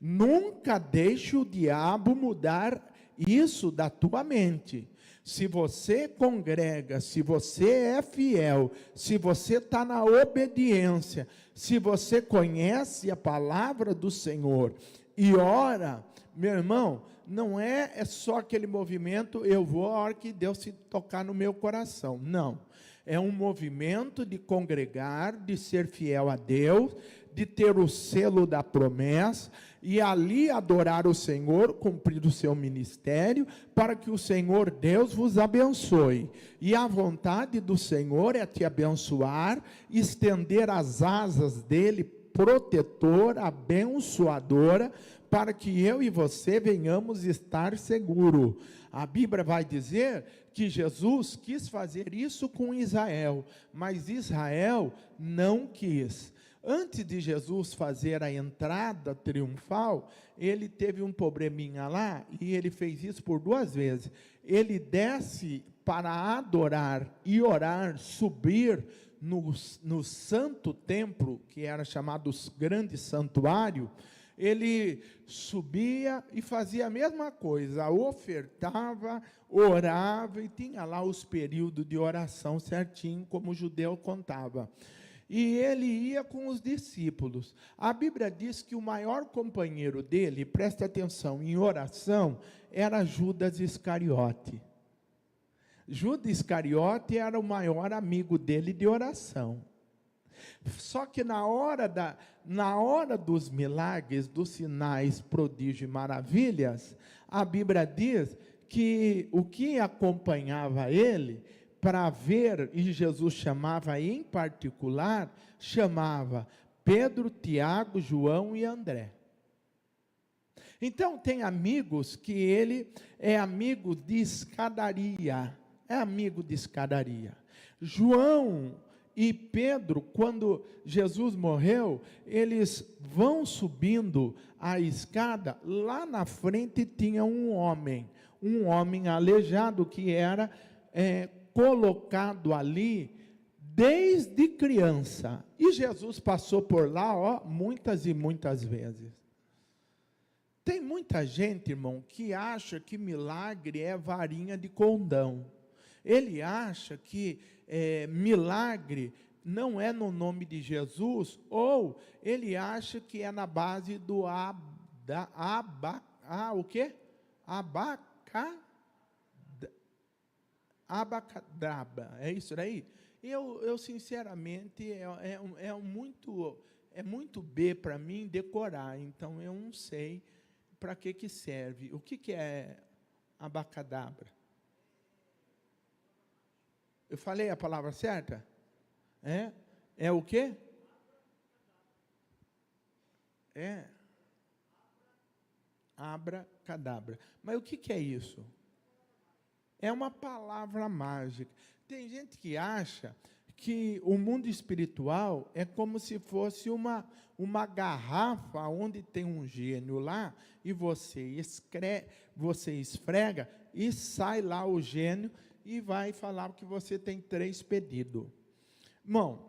Nunca deixe o diabo mudar isso da tua mente. Se você congrega, se você é fiel, se você está na obediência, se você conhece a palavra do Senhor e ora, meu irmão, não é só aquele movimento, eu vou a hora que Deus se tocar no meu coração. Não. É um movimento de congregar, de ser fiel a Deus, de ter o selo da promessa, e ali adorar o Senhor, cumprir o seu ministério, para que o Senhor Deus vos abençoe. E a vontade do Senhor é te abençoar, estender as asas dele, protetora, abençoadora, para que eu e você venhamos estar seguros. A Bíblia vai dizer que Jesus quis fazer isso com Israel, mas Israel não quis. Antes de Jesus fazer a entrada triunfal, ele teve um probleminha lá, e ele fez isso por 2 vezes. Ele desce para adorar e orar, subir no santo templo, que era chamado grande santuário. Ele subia e fazia a mesma coisa, ofertava, orava, e tinha lá os períodos de oração certinho, como o judeu contava. E ele ia com os discípulos. A Bíblia diz que o maior companheiro dele, preste atenção, em oração, era Judas Iscariote. Judas Iscariote era o maior amigo dele de oração. Só que na hora dos milagres, dos sinais, prodígios e maravilhas, a Bíblia diz que o que acompanhava ele, para ver, e Jesus chamava em particular, chamava Pedro, Tiago, João e André. Então tem amigos que ele é amigo de escadaria, João e Pedro, quando Jesus morreu, eles vão subindo a escada, lá na frente tinha um homem aleijado, que era colocado ali desde criança, e Jesus passou por lá, muitas e muitas vezes. Tem muita gente, irmão, que acha que milagre é varinha de condão. Ele acha que milagre não é no nome de Jesus, ou ele acha que é na base do abacadabra, é isso daí? Eu sinceramente, é muito B para mim decorar, então eu não sei para que serve. O que é abacadabra? Eu falei a palavra certa? É o quê? Abracadabra. Mas o que é isso? É uma palavra mágica. Tem gente que acha que o mundo espiritual é como se fosse uma garrafa onde tem um gênio lá, e você esfrega e sai lá o gênio e vai falar que você tem 3 pedidos. Irmão,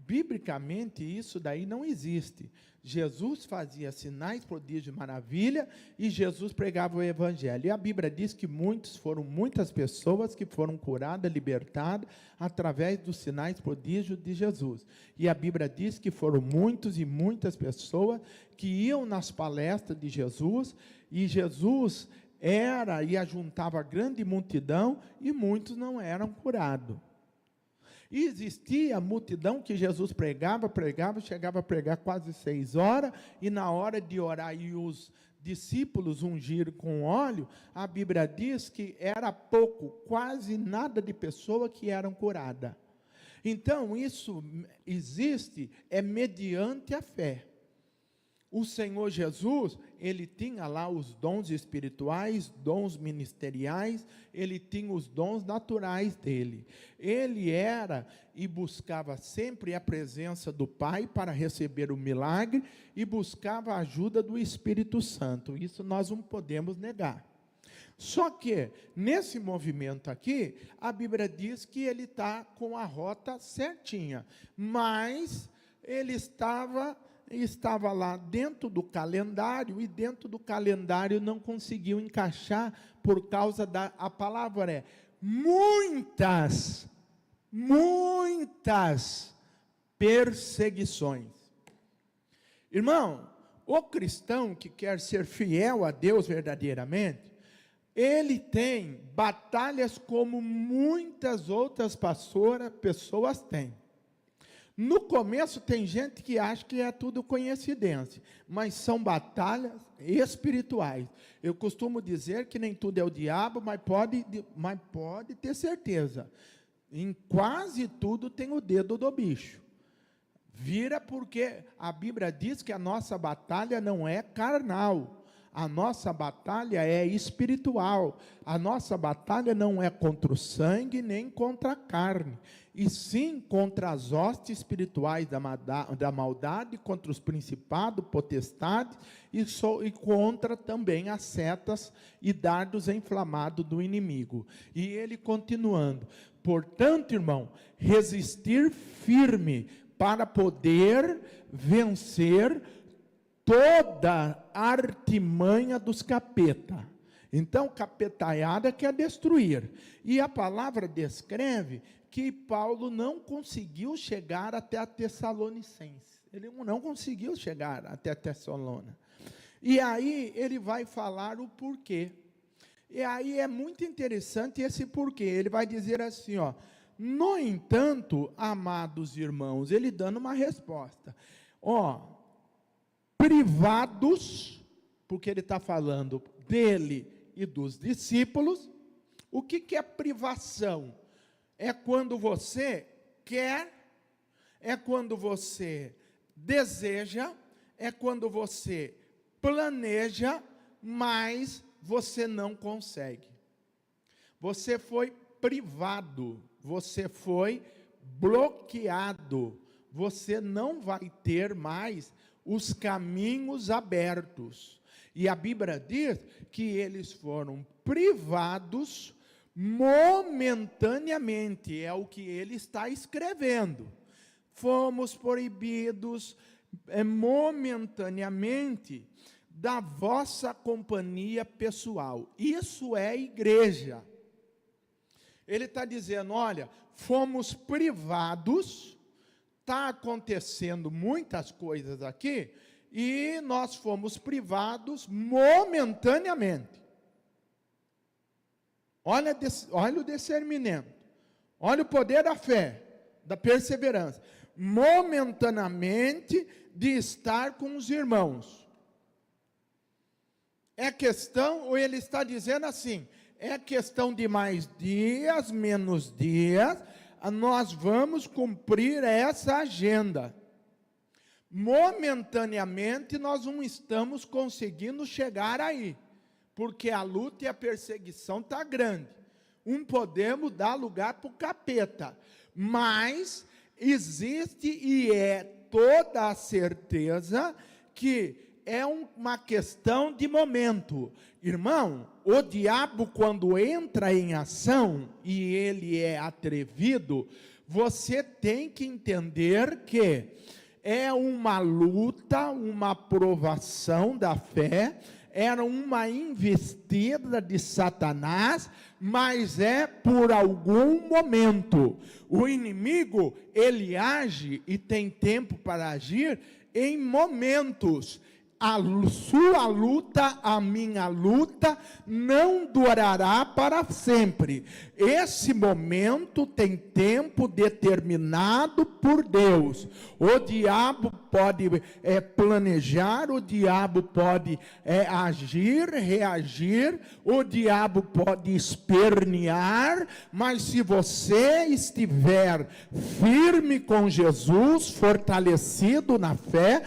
biblicamente isso daí não existe. Jesus fazia sinais, prodígios e maravilha, e Jesus pregava o evangelho. E a Bíblia diz que muitas pessoas que foram curadas, libertadas, através dos sinais, prodígios de Jesus. E a Bíblia diz que foram muitos e muitas pessoas que iam nas palestras de Jesus, e Jesus e ajuntava grande multidão, e muitos não eram curados. E existia a multidão que Jesus pregava, chegava a pregar quase 6 horas, e na hora de orar e os discípulos ungiram com óleo, a Bíblia diz que era pouco, quase nada de pessoa que eram curadas. Então, isso existe, mediante a fé. O Senhor Jesus, ele tinha lá os dons espirituais, dons ministeriais, ele tinha os dons naturais dele. Ele era e buscava sempre a presença do Pai para receber o milagre, e buscava a ajuda do Espírito Santo. Isso nós não podemos negar. Só que, nesse movimento aqui, a Bíblia diz que ele está com a rota certinha, mas ele estava lá dentro do calendário, e dentro do calendário não conseguiu encaixar, por causa a palavra é muitas perseguições. Irmão, o cristão que quer ser fiel a Deus verdadeiramente, ele tem batalhas como muitas outras pessoas têm. No começo tem gente que acha que é tudo coincidência, mas são batalhas espirituais. Eu costumo dizer que nem tudo é o diabo, mas pode ter certeza. Em quase tudo tem o dedo do bicho. Vira porque a Bíblia diz que a nossa batalha não é carnal. A nossa batalha é espiritual. A nossa batalha não é contra o sangue nem contra a carne, e sim contra as hostes espirituais da maldade, contra os principados, potestades, e contra também as setas e dardos inflamados do inimigo. E ele continuando: portanto, irmão, resistir firme para poder vencer toda a artimanha dos capeta. Então, capetaiada quer destruir. E a palavra descreve que Paulo não conseguiu chegar até a Tessalonicense. Ele não conseguiu chegar até a Tessalônica. E aí ele vai falar o porquê. E aí é muito interessante esse porquê. Ele vai dizer assim, ó: no entanto, amados irmãos, ele dando uma resposta. Ó, privados, porque ele está falando dele e dos discípulos. O que é privação? É quando você quer, é quando você deseja, é quando você planeja, mas você não consegue. Você foi privado, você foi bloqueado, você não vai ter mais os caminhos abertos. E a Bíblia diz que eles foram privados momentaneamente, é o que ele está escrevendo. Fomos proibidos momentaneamente da vossa companhia pessoal. Isso é igreja. Ele está dizendo, olha, fomos privados, está acontecendo muitas coisas aqui, e nós fomos privados momentaneamente. Olha o discernimento, olha o poder da fé, da perseverança, momentaneamente de estar com os irmãos. É questão, ou ele está dizendo assim, é questão de mais dias, menos dias, nós vamos cumprir essa agenda. Momentaneamente nós não estamos conseguindo chegar aí, porque a luta e a perseguição está grande. Não podemos dar lugar para o capeta, mas existe e é toda a certeza que é uma questão de momento. Irmão, o diabo quando entra em ação, e ele é atrevido, você tem que entender que é uma luta, uma provação da fé, era uma investida de Satanás, mas é por algum momento. O inimigo, ele age e tem tempo para agir em momentos. A sua luta, a minha luta, não durará para sempre. Esse momento tem tempo determinado por Deus. O diabo pode planejar, o diabo pode agir, reagir, o diabo pode espernear, mas se você estiver firme com Jesus, fortalecido na fé,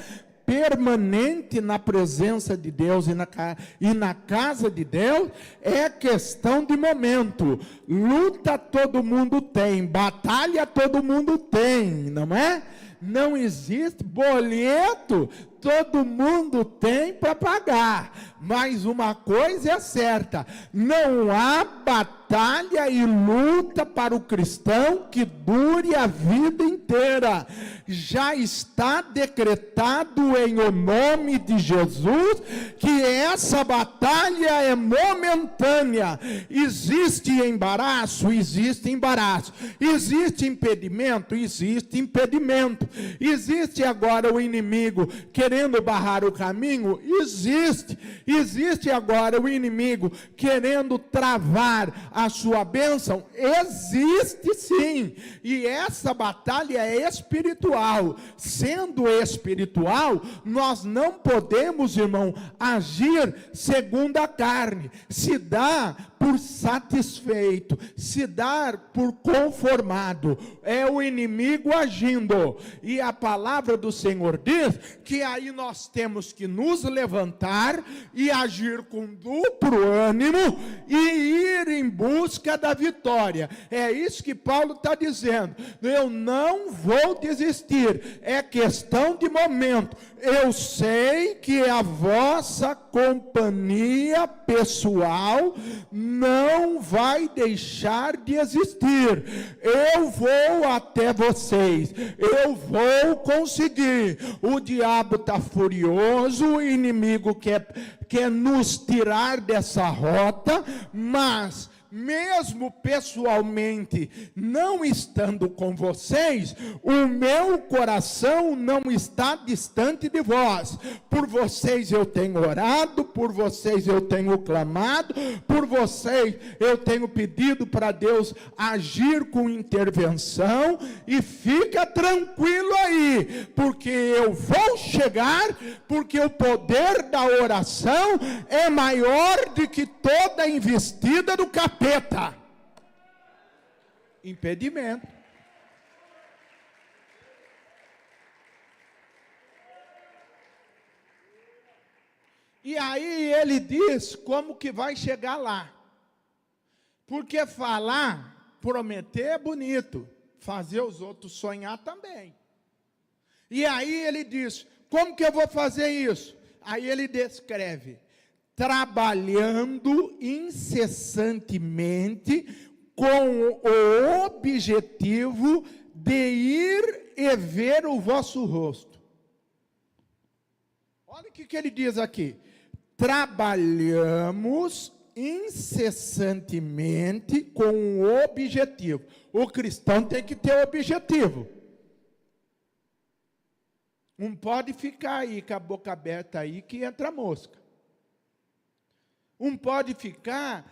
permanente na presença de Deus e na casa de Deus, é questão de momento. Luta todo mundo tem, batalha todo mundo tem, não é? Não existe boleto, todo mundo tem para pagar, mas uma coisa é certa, não há batalha e luta para o cristão que dure a vida inteira. Já está decretado em o nome de Jesus que essa batalha é momentânea. Existe embaraço, existe embaraço. Existe impedimento, existe impedimento. Existe agora o inimigo querendo querendo barrar o caminho? Existe agora o inimigo querendo travar a sua bênção? Existe sim, e essa batalha é espiritual. Sendo espiritual, nós não podemos, irmão, agir segundo a carne, se dar por satisfeito, se dar por conformado. É o inimigo agindo, e a palavra do Senhor diz que aí nós temos que nos levantar e agir com duplo ânimo e ir em busca da vitória. É isso que Paulo está dizendo. Eu não vou desistir, é questão de momento. Eu sei que a vossa companhia pessoal não vai deixar de existir. Eu vou até vocês, eu vou conseguir. O diabo está furioso, o inimigo quer nos tirar dessa rota, mas mesmo pessoalmente não estando com vocês, o meu coração não está distante de vós. Por vocês eu tenho orado, por vocês eu tenho clamado, por vocês eu tenho pedido para Deus agir com intervenção, e fica tranquilo aí, porque eu vou chegar, porque o poder da oração é maior do que toda a investida do capeta. Impedimento. E aí ele diz como que vai chegar lá. Porque falar, prometer é bonito, fazer os outros sonhar também. E aí ele diz, como que eu vou fazer isso? Aí ele descreve: trabalhando incessantemente com o objetivo de ir e ver o vosso rosto. Olha o que ele diz aqui: trabalhamos incessantemente com o objetivo. O cristão tem que ter objetivo. Não pode ficar aí com a boca aberta aí que entra mosca. Não pode ficar,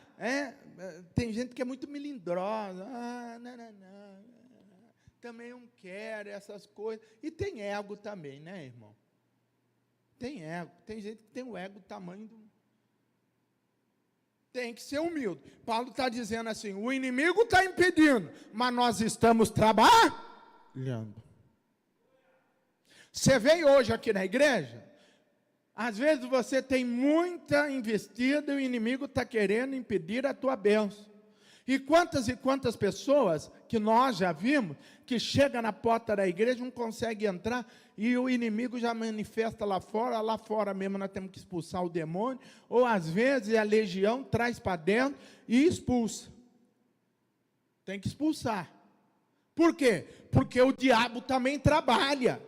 tem gente que é muito melindrosa, não, também não quero essas coisas, e tem ego também, né, irmão? Tem ego, tem gente que tem o ego do tamanho do... Tem que ser humilde. Paulo está dizendo assim, o inimigo está impedindo, mas nós estamos trabalhando. Você veio hoje aqui na igreja, às vezes você tem muita investida e o inimigo está querendo impedir a tua bênção. E quantas pessoas que nós já vimos, que chega na porta da igreja, não consegue entrar, e o inimigo já manifesta lá fora mesmo nós temos que expulsar o demônio, ou às vezes a legião traz para dentro e expulsa. Tem que expulsar. Por quê? Porque o diabo também trabalha.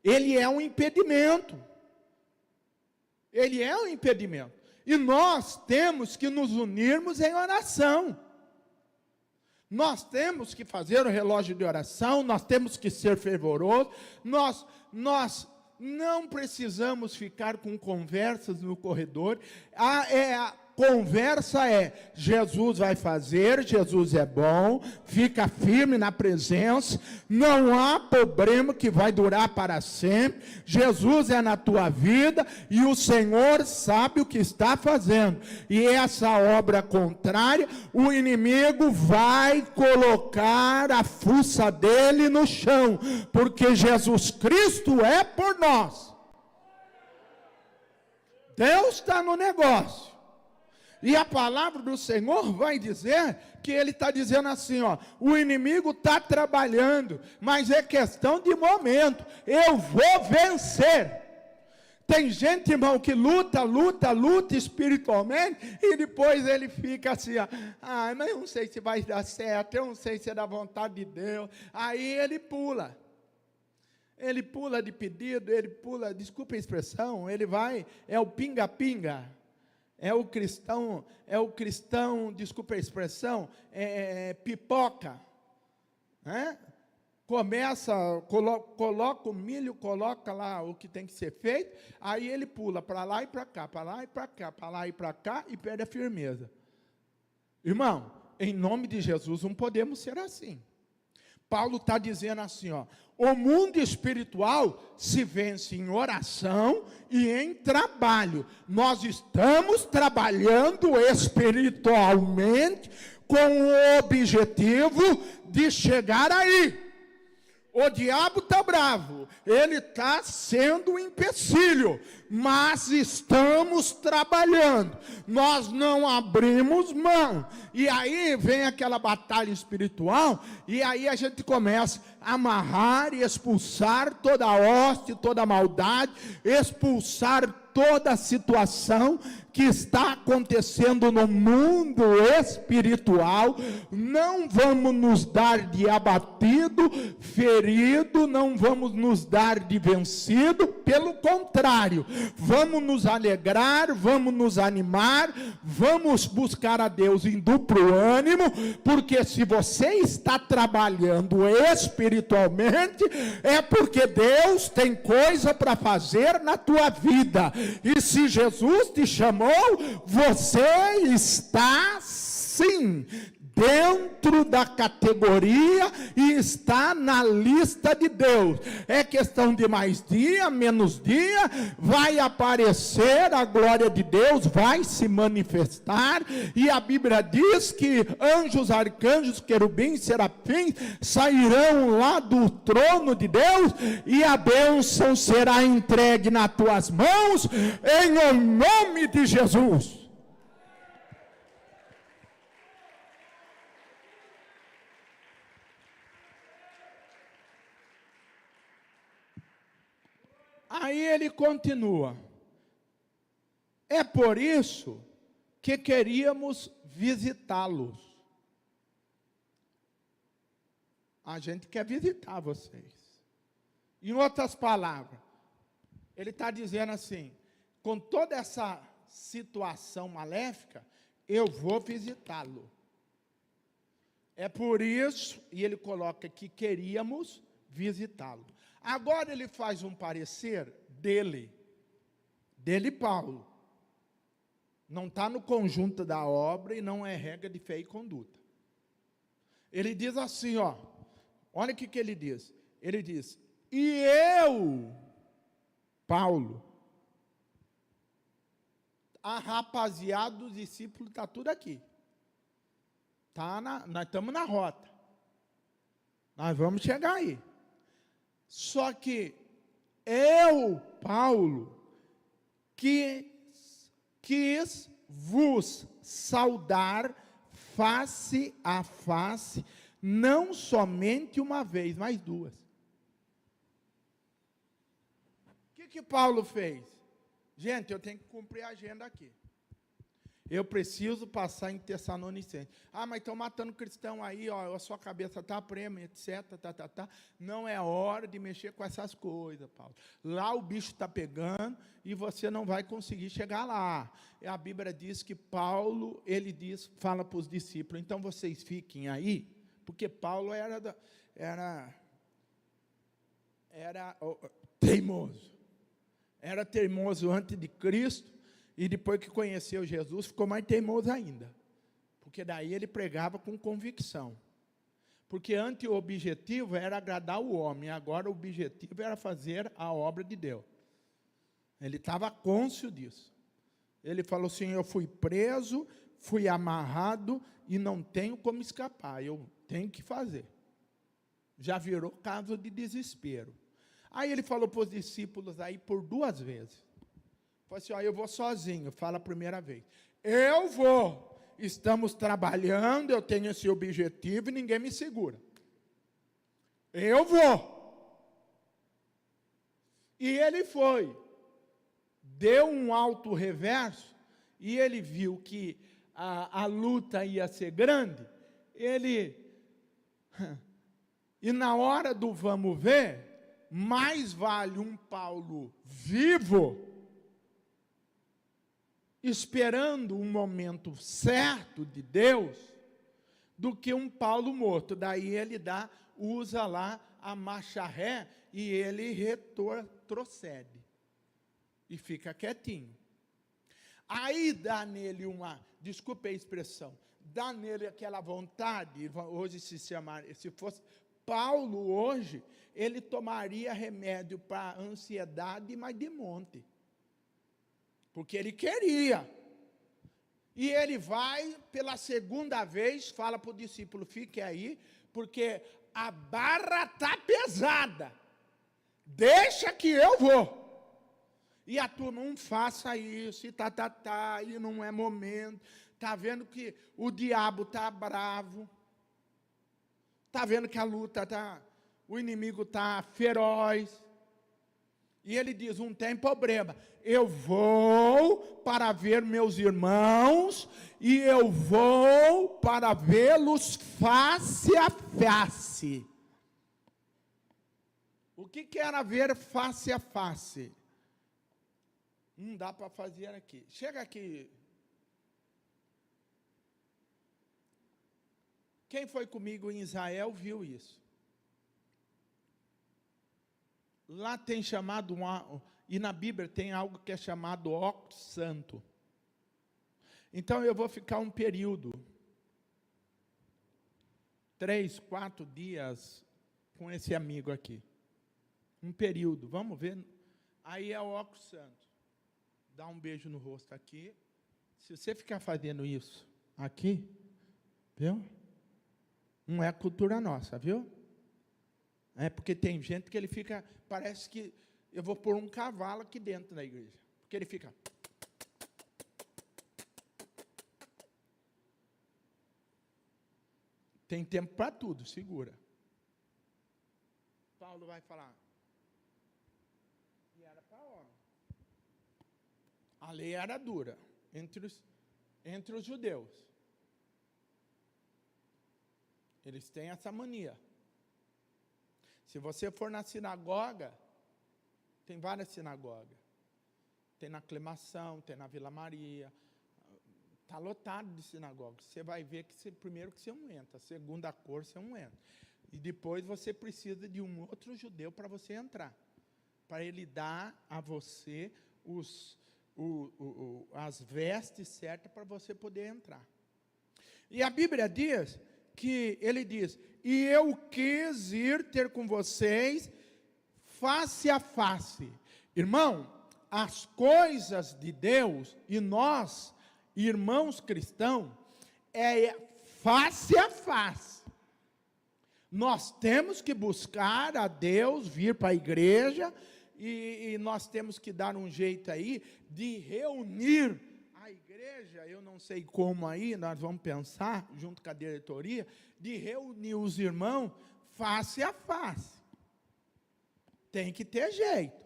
Ele é um impedimento. Ele é um impedimento. E nós temos que nos unirmos em oração. Nós temos que fazer o relógio de oração, nós temos que ser fervorosos, nós não precisamos ficar com conversas no corredor. A conversa é, Jesus vai fazer, Jesus é bom, fica firme na presença, não há problema que vai durar para sempre, Jesus é na tua vida, e o Senhor sabe o que está fazendo, e essa obra contrária, o inimigo vai colocar a fuça dele no chão, porque Jesus Cristo é por nós. Deus está no negócio. E a palavra do Senhor vai dizer que ele está dizendo assim, o inimigo está trabalhando, mas é questão de momento, eu vou vencer. Tem gente, irmão, que luta espiritualmente, e depois ele fica assim, mas eu não sei se vai dar certo, eu não sei se é da vontade de Deus, aí ele pula de pedido, ele pula, desculpa a expressão, ele vai, é o pinga-pinga, é o cristão, desculpa a expressão, pipoca, né? coloca o milho, coloca lá o que tem que ser feito, aí ele pula para lá e para cá, para lá e para cá, para lá e para cá, e perde a firmeza. Irmão, em nome de Jesus, não podemos ser assim. Paulo está dizendo assim, ó, o mundo espiritual se vence em oração e em trabalho. Nós estamos trabalhando espiritualmente com o objetivo de chegar aí. O diabo está bravo, ele está sendo um empecilho, mas estamos trabalhando, nós não abrimos mão. E aí vem aquela batalha espiritual, e aí a gente começa a amarrar e expulsar toda a hoste, toda a maldade, expulsar toda a situação que está acontecendo no mundo espiritual. Não vamos nos dar de abatido, ferido, não vamos nos dar de vencido, pelo contrário, vamos nos alegrar, vamos nos animar, vamos buscar a Deus em duplo ânimo, porque se você está trabalhando espiritualmente, é porque Deus tem coisa para fazer na tua vida. E se Jesus te chamou, você está sim dentro da categoria e está na lista de Deus. É questão de mais dia, menos dia, vai aparecer a glória de Deus, vai se manifestar, e a Bíblia diz que anjos, arcanjos, querubins, serafins sairão lá do trono de Deus, e a bênção será entregue nas tuas mãos, em o nome de Jesus. Aí ele continua, é por isso que queríamos visitá-los. A gente quer visitar vocês. Em outras palavras, ele está dizendo assim, com toda essa situação maléfica, eu vou visitá-lo. É por isso, e ele coloca que queríamos visitá-lo. Agora ele faz um parecer dele Paulo. Não está no conjunto da obra e não é regra de fé e conduta. Ele diz assim, ó, olha o que ele diz. Ele diz, e eu, Paulo, a rapaziada dos discípulos está tudo aqui. Nós estamos na rota. Nós vamos chegar aí. Só que eu, Paulo, quis vos saudar face a face, não somente uma vez, mas duas. O que Paulo fez? Gente, eu tenho que cumprir a agenda aqui. Eu preciso passar em Tessalonicenses. Ah, mas estão matando cristão aí, ó, a sua cabeça está prêmio, etc. Não é hora de mexer com essas coisas, Paulo. Lá o bicho está pegando e você não vai conseguir chegar lá. E a Bíblia diz que Paulo, fala para os discípulos, então vocês fiquem aí, porque Paulo era teimoso. Era teimoso antes de Cristo. E depois que conheceu Jesus, ficou mais teimoso ainda. Porque daí ele pregava com convicção. Porque antes o objetivo era agradar o homem, agora o objetivo era fazer a obra de Deus. Ele estava cônscio disso. Ele falou assim, eu fui preso, fui amarrado e não tenho como escapar, eu tenho que fazer. Já virou caso de desespero. Aí ele falou para os discípulos aí por 2 vezes. Falei assim, ó, eu vou sozinho, fala a primeira vez. Eu vou, estamos trabalhando, eu tenho esse objetivo e ninguém me segura. Eu vou. E ele foi. Deu um alto reverso e ele viu que a luta ia ser grande. E na hora do vamos ver, mais vale um Paulo vivo, esperando um momento certo de Deus, do que um Paulo morto. Daí ele dá usa lá a marcha ré e ele retrocede. E fica quietinho. Aí dá nele desculpe a expressão, dá nele aquela vontade, hoje se fosse Paulo hoje, ele tomaria remédio para ansiedade, mas de monte. Porque ele queria. E ele vai, pela segunda vez, fala para o discípulo, fique aí, porque a barra está pesada. Deixa que eu vou. E a turma, não faça isso, e não é momento. Está vendo que o diabo está bravo. Está vendo que a luta o inimigo está feroz. E ele diz, não tem problema, eu vou para ver meus irmãos, e eu vou para vê-los face a face. O que era ver face a face? Não dá para fazer aqui. Chega aqui. Quem foi comigo em Israel viu isso. Lá tem chamado, e na Bíblia tem algo que é chamado óculos santo. Então eu vou ficar um período, 3, 4 dias, com esse amigo aqui. Um período, vamos ver. Aí é o óculos santo. Dá um beijo no rosto aqui. Se você ficar fazendo isso aqui, viu? Não é a cultura nossa, viu? É porque tem gente que ele fica, parece que eu vou pôr um cavalo aqui dentro da igreja. Porque ele fica... Tem tempo para tudo, segura. Paulo vai falar. E era para homem. A lei era dura entre os judeus. Eles têm essa mania. Se você for na sinagoga, tem várias sinagogas. Tem na Aclamação, tem na Vila Maria. Está lotado de sinagogas. Você vai ver que primeiro que você não entra, segunda cor você não entra. E depois você precisa de um outro judeu para você entrar. Para ele dar a você as vestes certas para você poder entrar. E a Bíblia diz que ele diz, e eu quis ir ter com vocês face a face. Irmão, as coisas de Deus, e nós, irmãos cristãos, é face a face. Nós temos que buscar a Deus, vir para a igreja, e nós temos que dar um jeito aí de reunir a igreja, eu não sei como aí, nós vamos pensar, junto com a diretoria, de reunir os irmãos face a face. Tem que ter jeito.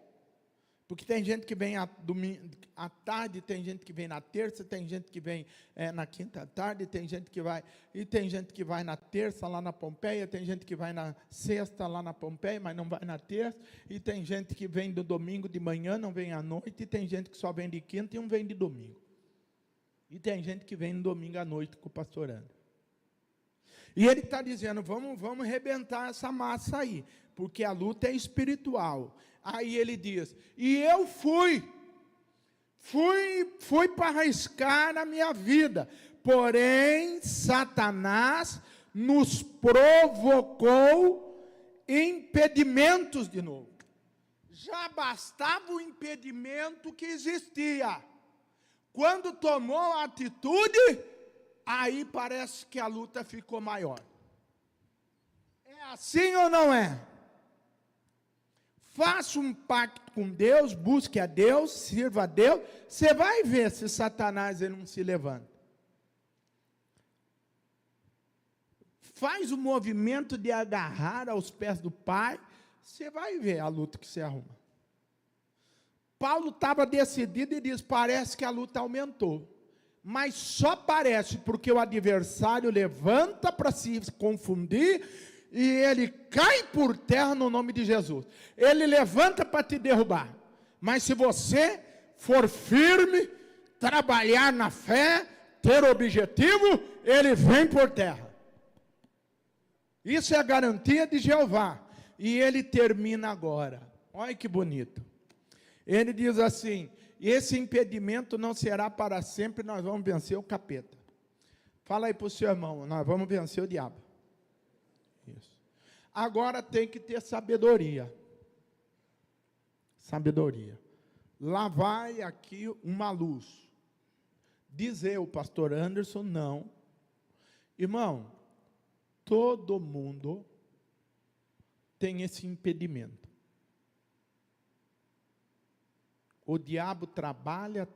Porque tem gente que vem à tarde, tem gente que vem na terça, tem gente que vem na quinta tarde, tem gente que vai, e tem gente que vai na terça lá na Pompeia, tem gente que vai na sexta lá na Pompeia, mas não vai na terça, e tem gente que vem do domingo de manhã, não vem à noite, e tem gente que só vem de quinta e não vem de domingo. E tem gente que vem no domingo à noite com o pastor André. E ele está dizendo, vamos arrebentar essa massa aí, porque a luta é espiritual. Aí ele diz, e eu fui para arriscar a minha vida, porém Satanás nos provocou impedimentos de novo. Já bastava o impedimento que existia. Quando tomou a atitude, aí parece que a luta ficou maior. É assim ou não é? Faça um pacto com Deus, busque a Deus, sirva a Deus, você vai ver se Satanás ele não se levanta. Faz o movimento de agarrar aos pés do Pai, você vai ver a luta que você arruma. Paulo estava decidido e diz, parece que a luta aumentou. Mas só parece, porque o adversário levanta para se confundir, e ele cai por terra no nome de Jesus. Ele levanta para te derrubar. Mas se você for firme, trabalhar na fé, ter objetivo, ele vem por terra. Isso é a garantia de Jeová. E ele termina agora. Olha que bonito. Ele diz assim: esse impedimento não será para sempre, nós vamos vencer o capeta. Fala aí para o seu irmão, nós vamos vencer o diabo. Isso. Agora tem que ter sabedoria. Sabedoria. Lá vai aqui uma luz. Diz eu, pastor Anderson, não. Irmão, todo mundo tem esse impedimento. O diabo trabalha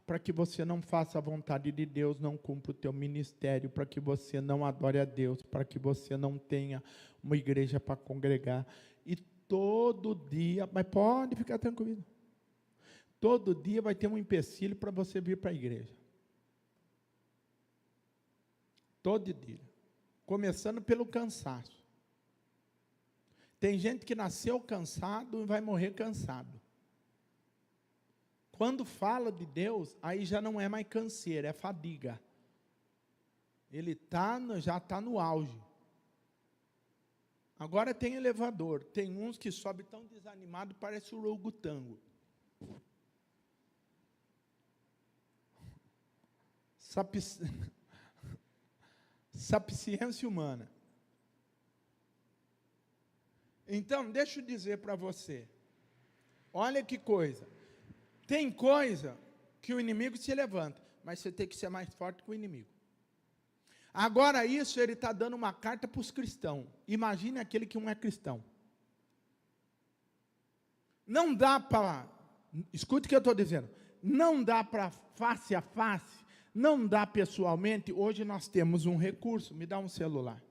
para que você não faça a vontade de Deus, não cumpra o teu ministério, para que você não adore a Deus, para que você não tenha uma igreja para congregar. E todo dia, mas pode ficar tranquilo, todo dia vai ter um empecilho para você vir para a igreja. Todo dia. Começando pelo cansaço. Tem gente que nasceu cansado e vai morrer cansado. Quando fala de Deus, aí já não é mais canseira, é fadiga. Ele já está no auge. Agora tem elevador. Tem uns que sobem tão desanimados, parece o orangotango. Sapiência humana. Então, deixa eu dizer para você. Olha que coisa. Tem coisa que o inimigo se levanta, mas você tem que ser mais forte que o inimigo. Agora isso, ele está dando uma carta para os cristãos. Imagine aquele que não é cristão. Não dá para, escute o que eu estou dizendo, não dá para face a face, não dá pessoalmente. Hoje nós temos um recurso, me dá um celular,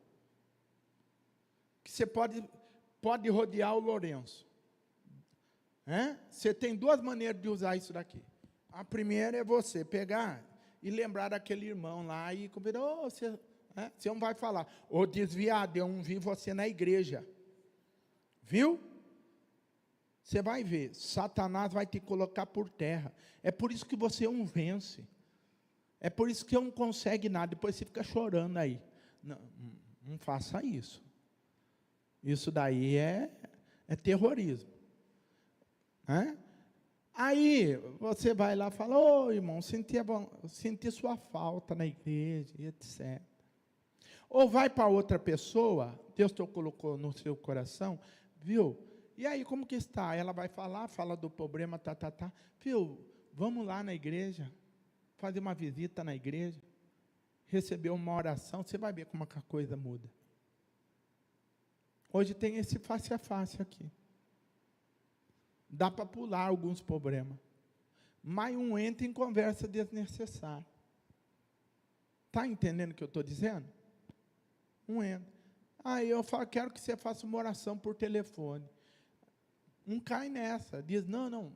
que você pode rodear o Lourenço. Você tem duas maneiras de usar isso daqui. A primeira é você pegar e lembrar daquele irmão lá e convidar, você não vai falar, desviado, eu não vi você na igreja. Viu? Você vai ver, Satanás vai te colocar por terra. É por isso que você não vence. É por isso que não consegue nada. Depois você fica chorando aí. Não faça isso. Isso daí é terrorismo. Aí você vai lá e fala, irmão, senti sua falta na igreja, etc. Ou vai para outra pessoa, Deus te colocou no seu coração, viu? E aí, como que está? Ela vai fala do problema, viu? Vamos lá na igreja, fazer uma visita na igreja, receber uma oração, você vai ver como a coisa muda. Hoje tem esse face a face aqui. Dá para pular alguns problemas. Mas um entra em conversa desnecessária. Está entendendo o que eu estou dizendo? Um entra. Aí eu falo, quero que você faça uma oração por telefone. Um cai nessa. Diz, não.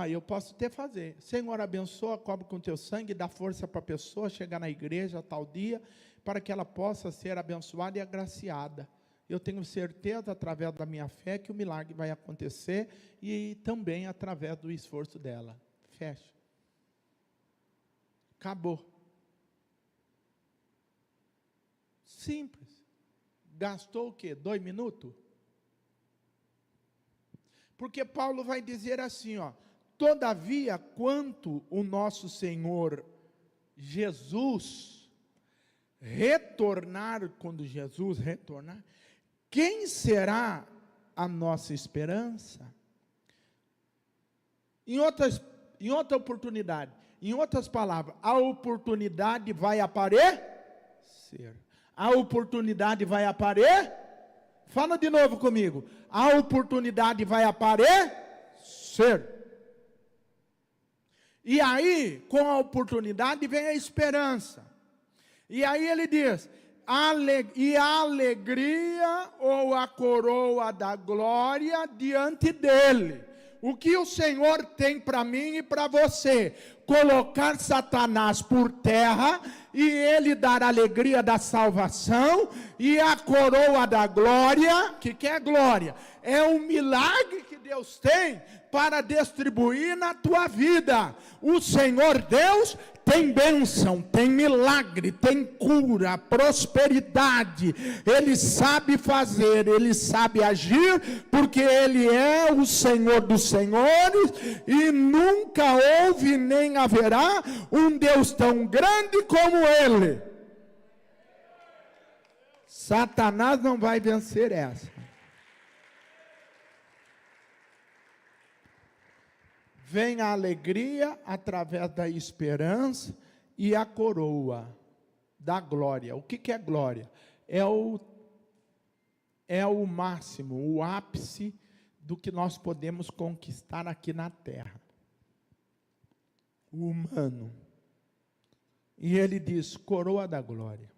Eu posso até fazer. Senhor, abençoa, cobre com teu sangue, dá força para a pessoa chegar na igreja tal dia, para que ela possa ser abençoada e agraciada. Eu tenho certeza, através da minha fé, que o milagre vai acontecer e também através do esforço dela. Fecha. Acabou. Simples. Gastou o quê? 2 minutos? Porque Paulo vai dizer assim, todavia, quanto o nosso Senhor Jesus retornar, quando Jesus retornar, quem será a nossa esperança? Em outra oportunidade, em outras palavras, a oportunidade vai aparecer. A oportunidade vai aparecer. Fala de novo comigo. A oportunidade vai aparecer. E aí, com a oportunidade vem a esperança. E aí ele diz, a alegria ou a coroa da glória diante dele. O que o Senhor tem para mim e para você? Colocar Satanás por terra e ele dar a alegria da salvação e a coroa da glória. Que é glória? É um milagre que Deus tem para distribuir na tua vida. O Senhor Deus tem bênção, tem milagre, tem cura, prosperidade. Ele sabe fazer, Ele sabe agir, porque Ele é o Senhor dos senhores, e nunca houve nem haverá um Deus tão grande como Ele. Satanás não vai vencer essa. Vem a alegria através da esperança e a coroa da glória. O que é glória? É o máximo, o ápice do que nós podemos conquistar aqui na terra. O humano. E ele diz, coroa da glória.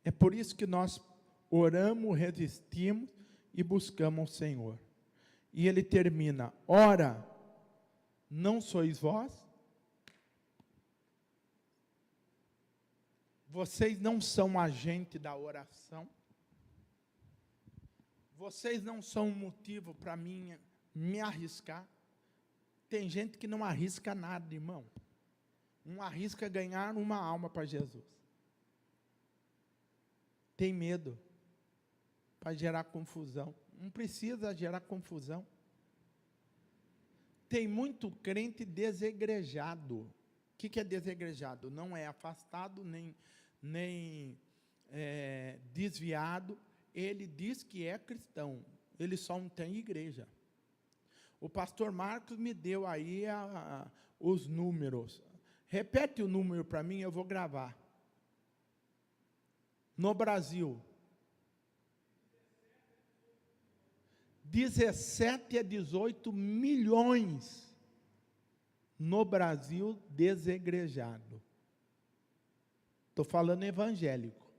É por isso que nós oramos, resistimos e buscamos o Senhor. E ele termina, ora, não sois vós? Vocês não são agente da oração? Vocês não são um motivo para mim me arriscar? Tem gente que não arrisca nada, irmão. Não arrisca ganhar uma alma para Jesus. Tem medo para gerar confusão. Não precisa gerar confusão. Tem muito crente desegrejado. O que é desegrejado? Não é afastado, nem desviado. Ele diz que é cristão. Ele só não tem igreja. O pastor Marcos me deu aí os números. Repete o número para mim, eu vou gravar. No Brasil, 17 a 18 milhões no Brasil desegrejado. Estou falando evangélico.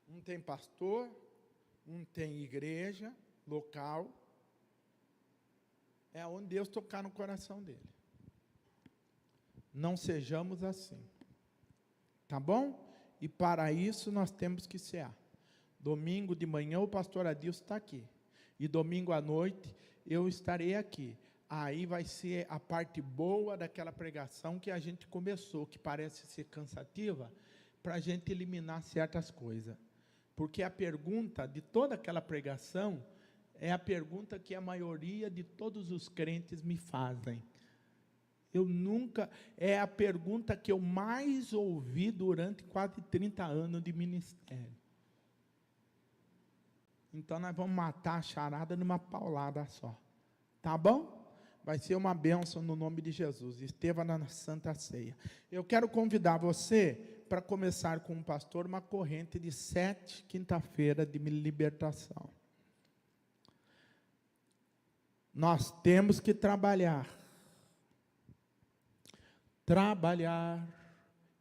Não tem pastor, não tem igreja local. É onde Deus tocar no coração dele. Não sejamos assim. Tá bom? E para isso nós temos que cear. Domingo de manhã o pastor Adilson está aqui. E domingo à noite eu estarei aqui. Aí vai ser a parte boa daquela pregação que a gente começou, que parece ser cansativa, para a gente eliminar certas coisas. Porque a pergunta de toda aquela pregação é a pergunta que a maioria de todos os crentes me fazem. É a pergunta que eu mais ouvi durante quase 30 anos de ministério. Então, nós vamos matar a charada numa paulada só. Tá bom? Vai ser uma bênção no nome de Jesus. Esteja na Santa Ceia. Eu quero convidar você para começar com o pastor uma corrente de 7 quinta-feira de libertação. Nós temos que trabalhar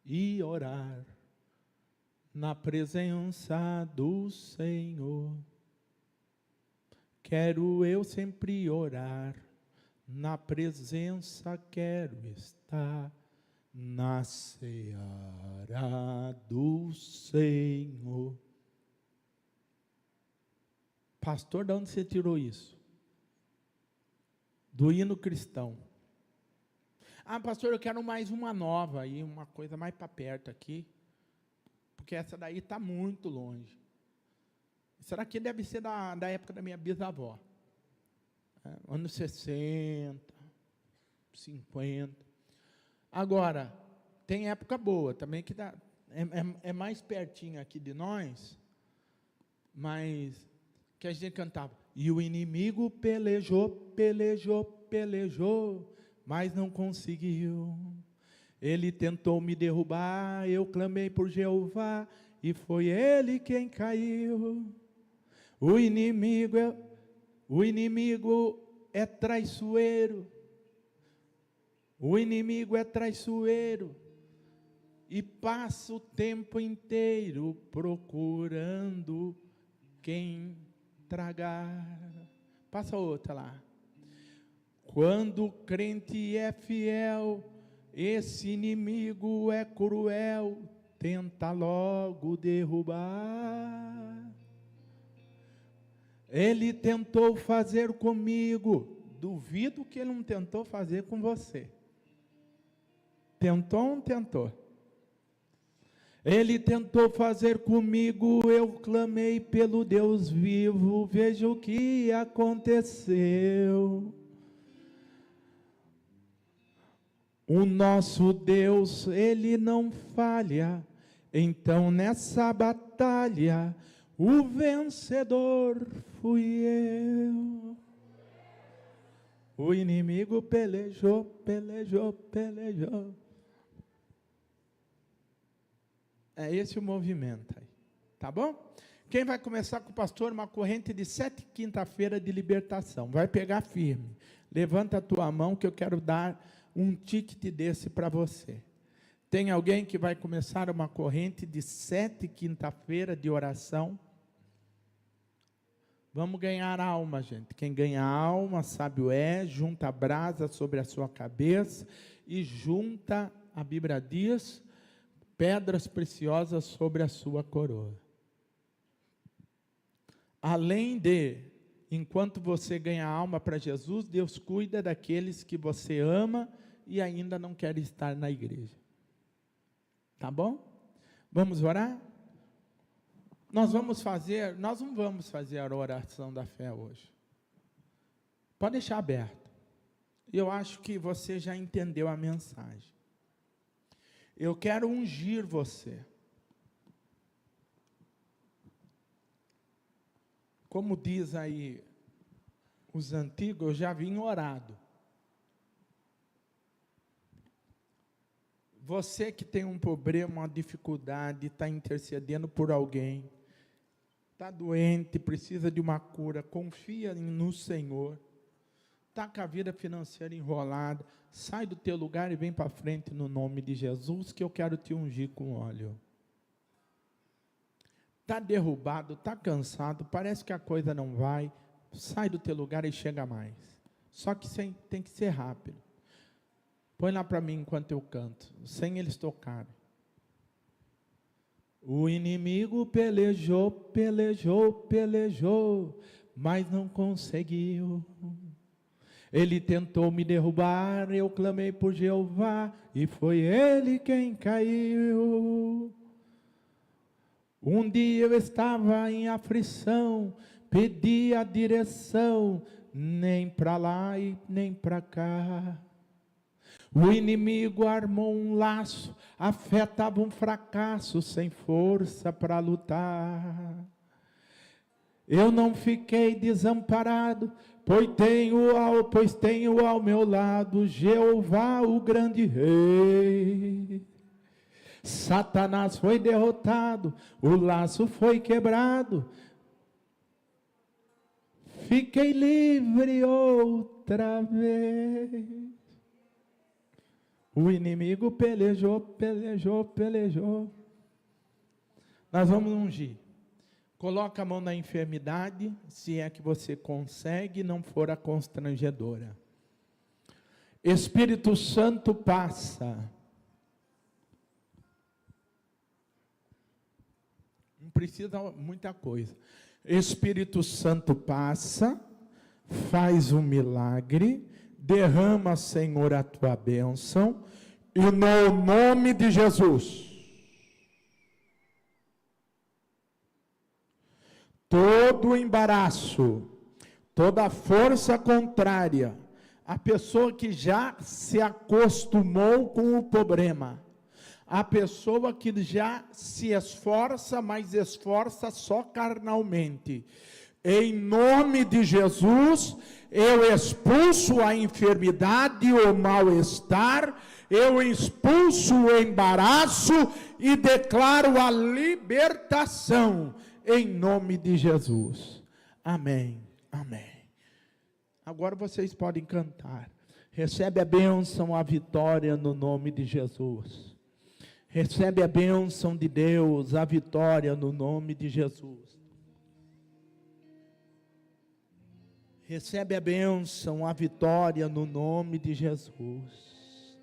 e orar na presença do Senhor. Quero eu sempre orar, na presença quero estar, na seara do Senhor. Pastor, de onde você tirou isso? Do hino cristão. Ah, pastor, eu quero mais uma nova aí, uma coisa mais para perto aqui, porque essa daí está muito longe. Será que deve ser da época da minha bisavó? Anos 60, 50. Agora, tem época boa também, que é mais pertinho aqui de nós, mas que a gente cantava. E o inimigo pelejou, mas não conseguiu. Ele tentou me derrubar, eu clamei por Jeová, e foi ele quem caiu. O inimigo é traiçoeiro. O inimigo é traiçoeiro. E passa o tempo inteiro procurando quem tragar. Passa outra lá. Quando o crente é fiel, esse inimigo é cruel, tenta logo derrubar. Ele tentou fazer comigo. Duvido que ele não tentou fazer com você. Tentou ou não tentou? Ele tentou fazer comigo, eu clamei pelo Deus vivo, veja o que aconteceu. O nosso Deus, Ele não falha, então nessa batalha, o vencedor fui eu. O inimigo pelejou, pelejou, pelejou. É esse o movimento aí, tá bom? Quem vai começar com o pastor? Uma corrente de 7 quinta-feira de libertação. Vai pegar firme. Levanta a tua mão que eu quero dar um ticket desse para você. Tem alguém que vai começar uma corrente de 7 quinta-feira de oração? Vamos ganhar alma, gente. Quem ganha alma, sabe o junta a brasa sobre a sua cabeça e junta, a Bíblia diz, pedras preciosas sobre a sua coroa. Além de, enquanto você ganha alma para Jesus, Deus cuida daqueles que você ama e ainda não quer estar na igreja. Tá bom? Vamos orar? Nós não vamos fazer a oração da fé hoje. Pode deixar aberto. Eu acho que você já entendeu a mensagem. Eu quero ungir você. Como diz aí os antigos, eu já vim orado. Você que tem um problema, uma dificuldade, está intercedendo por alguém, está doente, precisa de uma cura, confia no Senhor, está com a vida financeira enrolada, sai do teu lugar e vem para frente no nome de Jesus, que eu quero te ungir com óleo. Está derrubado, está cansado, parece que a coisa não vai, sai do teu lugar e chega mais. Só que tem que ser rápido. Põe lá para mim enquanto eu canto, sem eles tocarem. O inimigo pelejou, pelejou, pelejou, mas não conseguiu. Ele tentou me derrubar, eu clamei por Jeová, e foi ele quem caiu. Um dia eu estava em aflição, pedi a direção, nem para lá e nem para cá. O inimigo armou um laço, a fé estava um fracasso, sem força para lutar. Eu não fiquei desamparado, pois tenho ao meu lado Jeová, o grande rei. Satanás foi derrotado, o laço foi quebrado, fiquei livre outra vez. O inimigo pelejou, pelejou, pelejou. Nós vamos ungir. Coloca a mão na enfermidade, se é que você consegue, não for a constrangedora. Espírito Santo passa. Não precisa muita coisa. Espírito Santo passa, faz um milagre, derrama, Senhor, a tua bênção, e no nome de Jesus, todo embaraço, toda força contrária, a pessoa que já se acostumou com o problema, a pessoa que já se esforça, mas esforça só carnalmente, em nome de Jesus, eu expulso a enfermidade, o mal-estar, eu expulso o embaraço e declaro a libertação, em nome de Jesus. Amém, amém. Agora vocês podem cantar. Recebe a bênção, a vitória no nome de Jesus. Recebe a bênção de Deus, a vitória no nome de Jesus. Recebe a bênção, a vitória no nome de Jesus.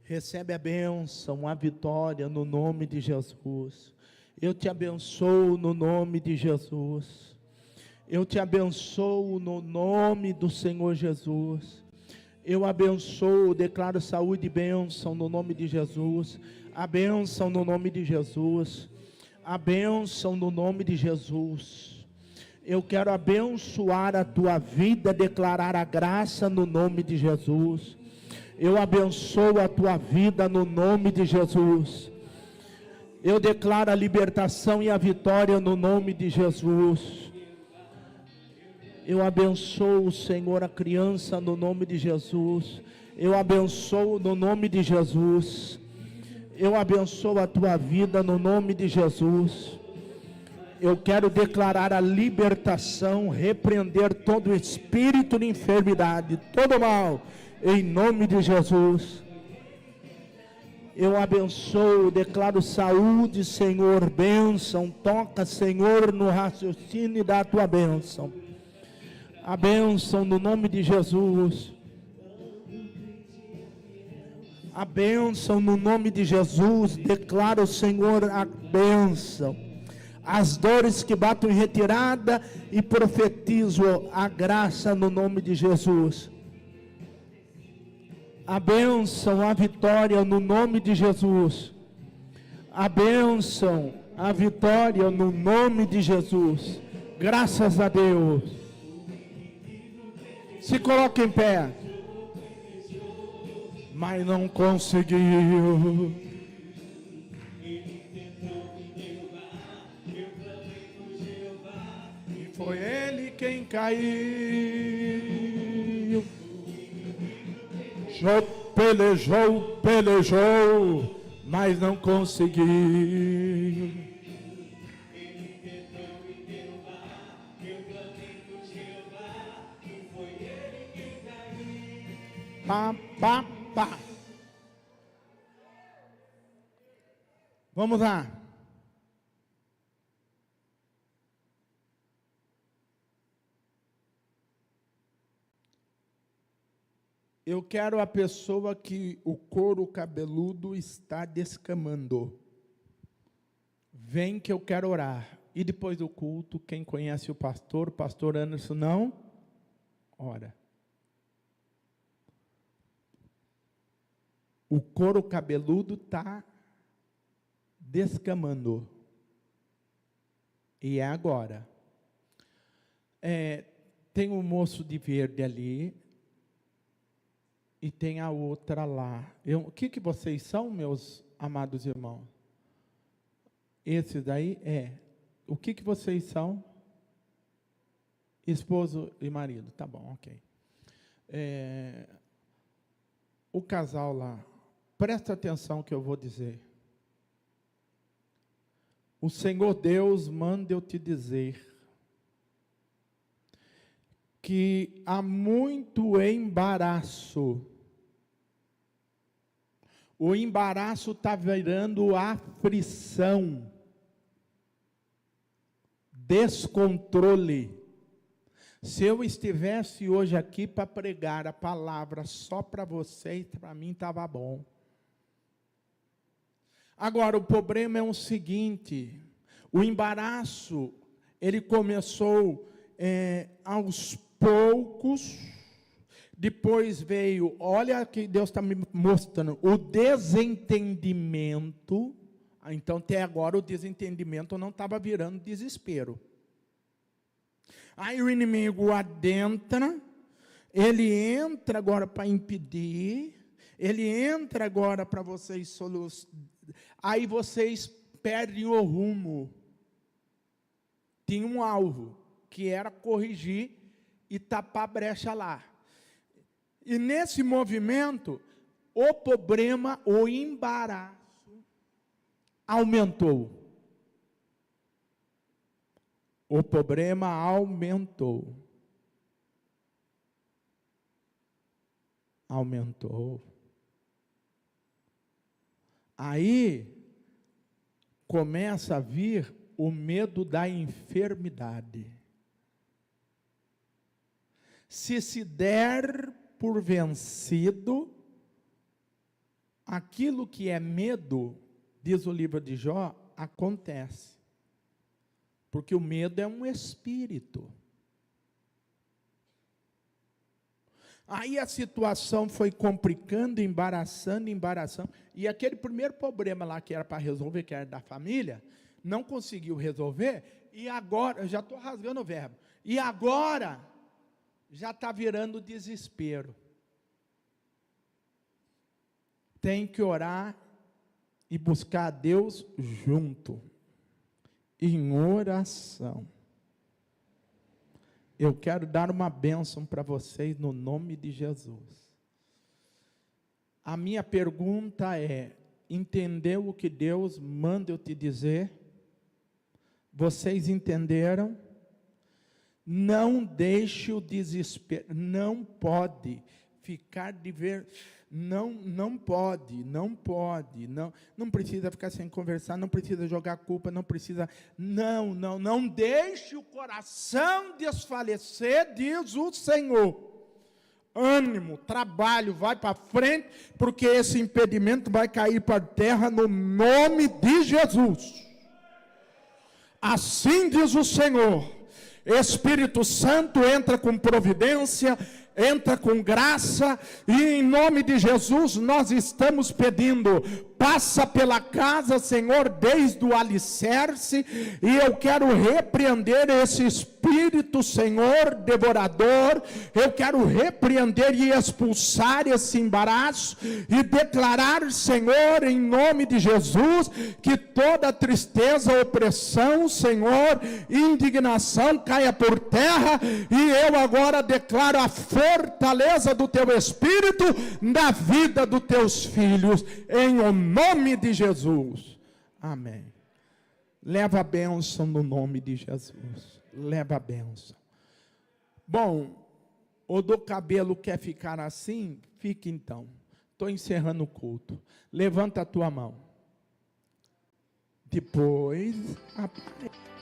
Recebe a bênção, a vitória no nome de Jesus. Eu te abençoo no nome de Jesus. Eu te abençoo no nome do Senhor Jesus. Eu abençoo, declaro saúde e bênção no nome de Jesus. A bênção no nome de Jesus. A bênção no nome de Jesus. Eu quero abençoar a tua vida, declarar a graça no nome de Jesus. Eu abençoo a tua vida no nome de Jesus. Eu declaro a libertação e a vitória no nome de Jesus. Eu abençoo, Senhor, a criança no nome de Jesus. Eu abençoo no nome de Jesus. Eu abençoo a tua vida no nome de Jesus. Eu quero declarar a libertação, repreender todo espírito de enfermidade, todo mal, em nome de Jesus. Eu abençoo, declaro saúde, Senhor, bênção. Toca, Senhor, no raciocínio da tua bênção. A bênção no nome de Jesus. A bênção no nome de Jesus. Declaro, Senhor, a bênção. As dores que batem em retirada e profetizo a graça no nome de Jesus. A bênção, a vitória no nome de Jesus. A bênção, a vitória no nome de Jesus. Graças a Deus. Se coloque em pé. Mas não conseguiu. E foi ele quem caiu. Pelejou, mas não conseguiu. Pá. Vamos lá. Eu quero a pessoa que o couro cabeludo está descamando. Vem que eu quero orar. E depois do culto, quem conhece o pastor Anderson, não? Ora. O couro cabeludo está descamando. E é agora. Tem um moço de verde ali. E tem a outra lá. O que vocês são, meus amados irmãos? Esse daí é. O que vocês são? Esposo e marido. Tá bom, ok. O casal lá. Presta atenção que eu vou dizer. O Senhor Deus manda eu te dizer que há muito embaraço. O embaraço está virando aflição, descontrole. Se eu estivesse hoje aqui para pregar a palavra só para vocês, para mim estava bom. Agora, o problema é o seguinte, o embaraço, ele começou aos poucos, depois veio, olha que Deus está me mostrando, o desentendimento. Então, até agora, o desentendimento não estava virando desespero. Aí o inimigo adentra, ele entra agora para impedir, ele entra agora para vocês solucionar. Aí vocês perdem o rumo. Tinha um alvo, que era corrigir e tapar a brecha lá. E nesse movimento, o problema, o embaraço, aumentou. O problema aumentou. Aumentou. Aí, começa a vir o medo da enfermidade. Se der por vencido, aquilo que é medo, diz o livro de Jó, acontece. Porque o medo é um espírito. Aí a situação foi complicando, embaraçando, e aquele primeiro problema lá que era para resolver, que era da família, não conseguiu resolver, e agora, eu já estou rasgando o verbo, e agora já está virando desespero. Tem que orar e buscar a Deus junto, em oração. Eu quero dar uma bênção para vocês no nome de Jesus. A minha pergunta é: entendeu o que Deus manda eu te dizer? Vocês entenderam? Não deixe o desespero, não pode ficar de ver, não pode, não precisa ficar sem conversar, não precisa jogar culpa, não precisa, não deixe o coração desfalecer, diz o Senhor. Ânimo, trabalho, vai para frente, porque esse impedimento vai cair para a terra no nome de Jesus. Assim diz o Senhor. Espírito Santo entra com providência, entra com graça, e em nome de Jesus nós estamos pedindo, passa pela casa, Senhor, desde o alicerce, e eu quero repreender esse espírito, Senhor, devorador, eu quero repreender e expulsar esse embaraço, e declarar, Senhor, em nome de Jesus, que toda tristeza, opressão, Senhor, indignação caia por terra, e eu agora declaro a fortaleza do teu Espírito na vida dos teus filhos, em nome de Jesus. Amém. Leva a bênção no nome de Jesus. Leva a bênção. Bom, o do cabelo quer ficar assim? Fique então. Estou encerrando o culto. Levanta a tua mão. Depois, aparece.